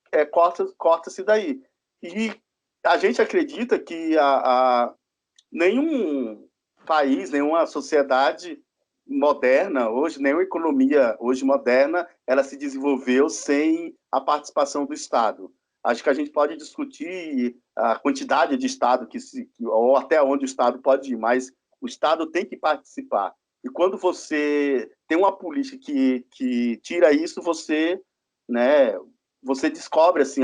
corta-se daí. E a gente acredita que nenhum país, nenhuma sociedade moderna hoje, nenhuma economia hoje moderna, ela se desenvolveu sem a participação do Estado. Acho que a gente pode discutir a quantidade de Estado ou até onde o Estado pode ir, mas o Estado tem que participar. E quando você tem uma política que tira isso, você descobre, assim,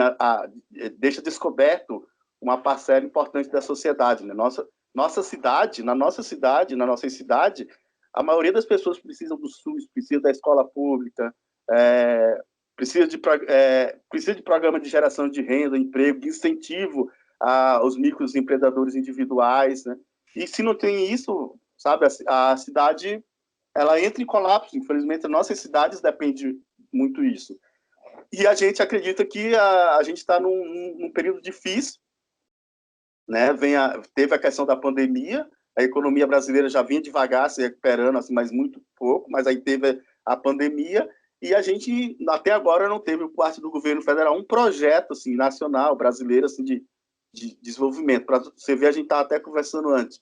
deixa descoberto uma parcela importante da sociedade. Né? Na nossa cidade, a maioria das pessoas precisam do SUS, precisa da escola pública, precisa de programa de geração de renda, emprego, de incentivo aos microempreendedores individuais. Né? E se não tem isso, sabe, a cidade ela entra em colapso. Infelizmente, as nossas cidades dependem muito disso. E a gente acredita que a gente está num período difícil, né? Teve a questão da pandemia, a economia brasileira já vinha devagar se recuperando, assim, mas muito pouco, mas aí teve a pandemia e a gente até agora não teve, por parte do governo federal, um projeto assim, nacional, brasileiro, assim, de desenvolvimento. Para você ver, a gente estava até conversando antes.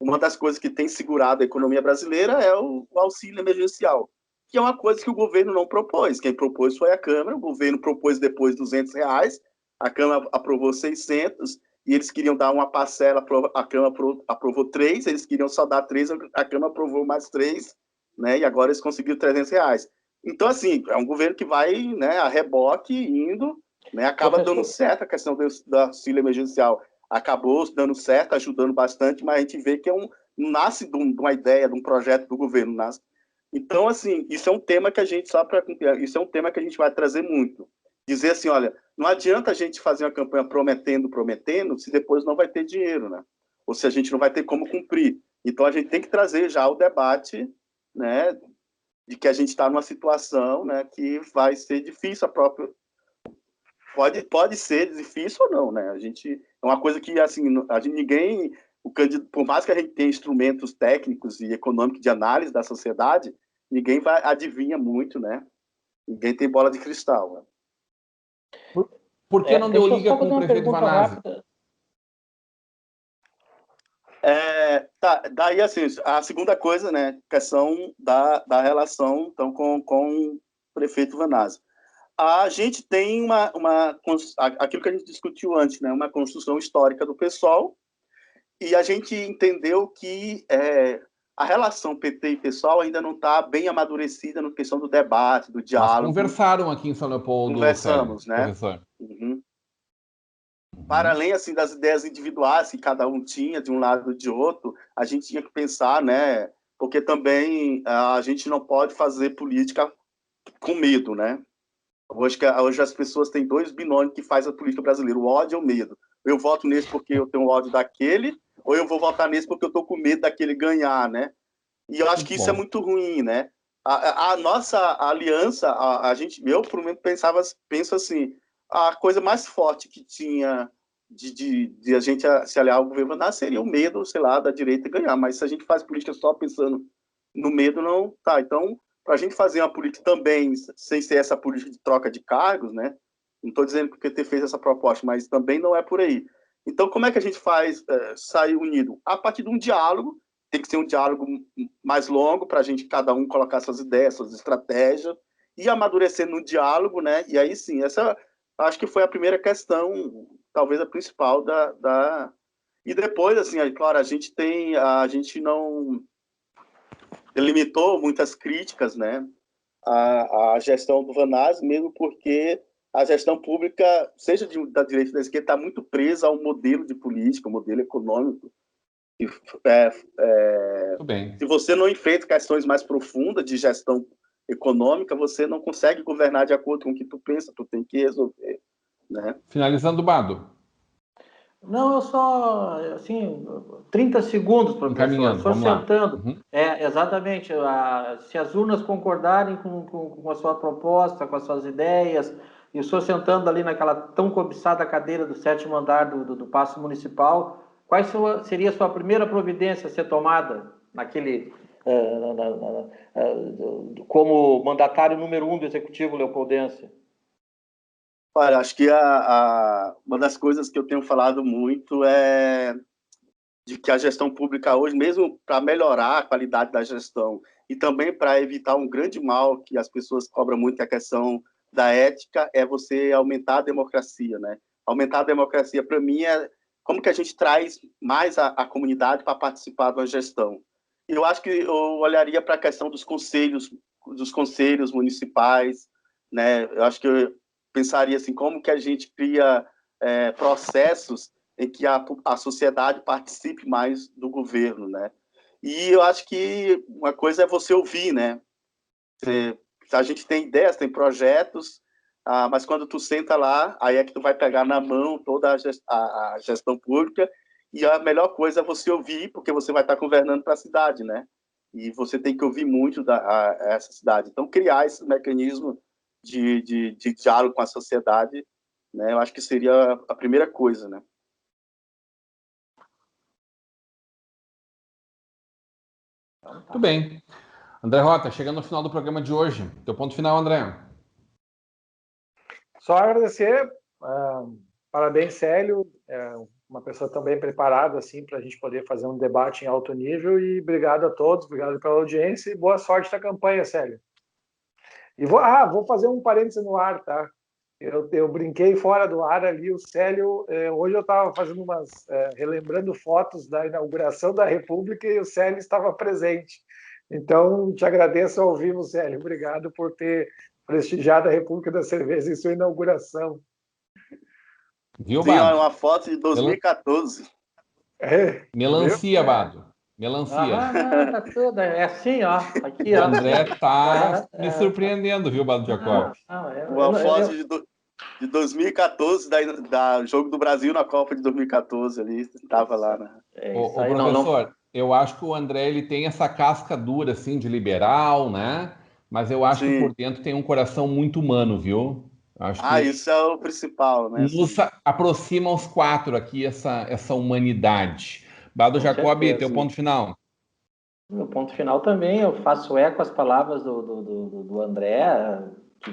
Uma das coisas que tem segurado a economia brasileira é o auxílio emergencial, que é uma coisa que o governo não propôs. Quem propôs foi a Câmara, o governo propôs depois R$200, a Câmara aprovou 600, e eles queriam dar uma parcela, a Câmara aprovou 3, eles queriam só dar 3, a Câmara aprovou mais 3, né, e agora eles conseguiram R$300. Então, assim, é um governo que vai, né, a reboque, indo, né, acaba dando certo a questão do auxílio emergencial, acabou dando certo, ajudando bastante, mas a gente vê que nasce de uma ideia, de um projeto do governo, nasce. Então, assim, isso é um tema que a gente, isso é um tema que a gente vai trazer muito. Dizer assim, olha, não adianta a gente fazer uma campanha prometendo, se depois não vai ter dinheiro, né? Ou se a gente não vai ter como cumprir. Então, a gente tem que trazer já o debate, né, de que a gente está numa situação, né, que vai ser difícil a própria... Pode ser difícil ou não, né? É uma coisa que, assim, por mais que a gente tenha instrumentos técnicos e econômicos de análise da sociedade, ninguém adivinha muito, né? Ninguém tem bola de cristal, né? Por que não deu liga com o prefeito Vanazzi? Daí, assim, a segunda coisa, né, questão da relação, então, com o prefeito Vanazzi. A gente tem aquilo que a gente discutiu antes, né, uma construção histórica do PSOL, e a gente entendeu que a relação PT e PSOL ainda não está bem amadurecida na questão do debate, do diálogo. Mas conversaram aqui em São Leopoldo. Conversamos, Sérgio, né? professor. Para além, assim, das ideias individuais que cada um tinha de um lado ou de outro, a gente tinha que pensar, né? Porque também a gente não pode fazer política com medo, né? Hoje as pessoas têm dois binômios que fazem a política brasileira, o ódio e o medo. Eu voto nesse porque eu tenho ódio daquele, ou eu vou votar nesse porque eu estou com medo daquele ganhar, né? E eu acho que isso é muito ruim, né? A nossa aliança, eu, por exemplo, penso assim, a coisa mais forte que tinha de a gente se aliar ao governo seria o medo, sei lá, da direita ganhar. Mas se a gente faz política só pensando no medo, não tá. Então, para a gente fazer uma política também, sem ser essa política de troca de cargos, né? Não estou dizendo que o PT fez essa proposta, mas também não é por aí. Então, como é que a gente faz sair unido? A partir de um diálogo, tem que ser um diálogo mais longo para a gente, cada um, colocar suas ideias, suas estratégias, e amadurecer no diálogo, né? E aí sim, essa acho que foi a primeira questão, talvez a principal E depois, assim, claro, a gente não limitou muitas críticas, né, à gestão do Vanazzi, mesmo porque a gestão pública, seja da direita ou da esquerda, está muito presa ao modelo de política, ao modelo econômico. Se você não enfrenta questões mais profundas de gestão econômica, você não consegue governar de acordo com o que tu pensa, tu tem que resolver, né? Finalizando, Bado. Não, eu só, assim, 30 segundos, professor, só sentando. Uhum. Exatamente, se as urnas concordarem com a sua proposta, com as suas ideias, e o senhor sentando ali naquela tão cobiçada cadeira do 7º andar do Paço Municipal, qual seria a sua primeira providência a ser tomada naquele, como mandatário número 1 do Executivo Leopoldense? Olha, acho que uma das coisas que eu tenho falado muito é de que a gestão pública hoje, mesmo para melhorar a qualidade da gestão e também para evitar um grande mal que as pessoas cobram muito, que é a questão da ética, é você aumentar a democracia, né? Aumentar a democracia, para mim, é como que a gente traz mais a comunidade para participar da gestão. E eu acho que eu olharia para a questão dos conselhos municipais, né? Eu acho que eu pensaria assim, como que a gente cria processos em que a sociedade participe mais do governo, né? E eu acho que uma coisa é você ouvir, né? A gente tem ideias, tem projetos, mas quando tu senta lá, aí é que tu vai pegar na mão toda a gestão pública, e a melhor coisa é você ouvir, porque você vai estar governando para a cidade, né? E você tem que ouvir muito essa cidade. Então, criar esse mecanismo de diálogo com a sociedade, né? Eu acho que seria a primeira coisa, né? Muito bem. André Rota, chegando no final do programa de hoje. Teu ponto final, André. Só agradecer. Parabéns, Célio. Uma pessoa tão bem preparada assim, para a gente poder fazer um debate em alto nível. E obrigado a todos, obrigado pela audiência e boa sorte na campanha, Célio. E vou fazer um parêntese no ar, tá? Eu brinquei fora do ar ali, o Célio, hoje eu estava fazendo relembrando fotos da inauguração da República e o Célio estava presente. Então, te agradeço ao vivo, Célio. Obrigado por ter prestigiado a República da Cerveja em sua inauguração. Viu, Bado? Tem uma foto de 2014. Melancia, Bado. Melancia. Tá tudo. É assim, ó. Aqui, ó. O André tá me surpreendendo, viu, Bado Jacob? Uma foto de 2014, da Jogo do Brasil na Copa de 2014 ali, estava lá, né? Professor, eu acho que o André ele tem essa casca dura, assim, de liberal, né? Mas eu acho que por dentro tem um coração muito humano, viu? Acho que isso é o principal, né? Nos aproxima os quatro aqui, essa humanidade. Bado Jacob, teu ponto final. Meu ponto final também, eu faço eco às palavras do André. Que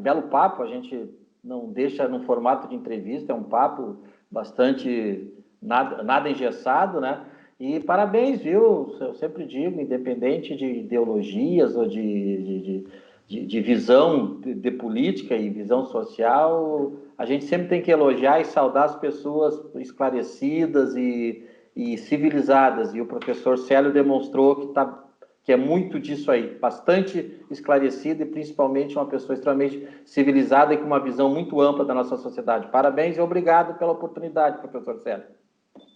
belo papo, a gente não deixa no formato de entrevista, é um papo bastante nada engessado, né? E parabéns, viu? Eu sempre digo, independente de ideologias ou de visão de política e visão social, a gente sempre tem que elogiar e saudar as pessoas esclarecidas e civilizadas. E o professor Célio demonstrou que é muito disso aí, bastante esclarecido e principalmente uma pessoa extremamente civilizada e com uma visão muito ampla da nossa sociedade. Parabéns e obrigado pela oportunidade, professor Célio.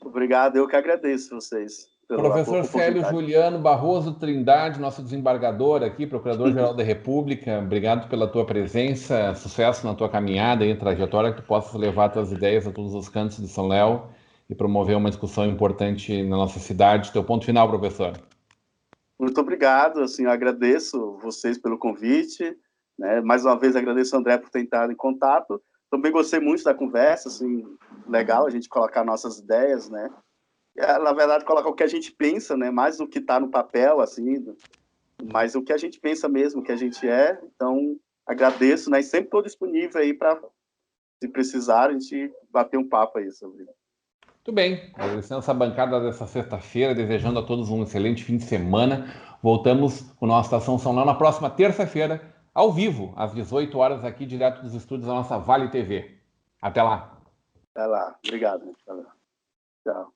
Obrigado, eu que agradeço vocês Professor Célio Juliano Barroso Trindade, nosso desembargador aqui, Procurador-Geral da República, obrigado pela tua presença, sucesso na tua caminhada e trajetória, que tu possas levar tuas ideias a todos os cantos de São Léo e promover uma discussão importante na nossa cidade. Teu ponto final, professor. Muito obrigado, assim, eu agradeço vocês pelo convite, né? Mais uma vez agradeço ao André por ter entrado em contato. Também gostei muito da conversa, assim, legal a gente colocar nossas ideias, né? Na verdade, colocar o que a gente pensa, né? Mais do que está no papel, assim, mas o que a gente pensa mesmo, o que a gente é. Então, agradeço, né? E sempre estou disponível aí para, se precisar, a gente bater um papo aí sobre. Muito bem, agradecendo essa bancada dessa sexta-feira, desejando a todos um excelente fim de semana. Voltamos com nossa Estação São Léo na próxima terça-feira, ao vivo, às 18 horas, aqui direto dos estúdios da nossa Vale TV. Até lá. Até lá. Obrigado. Tchau.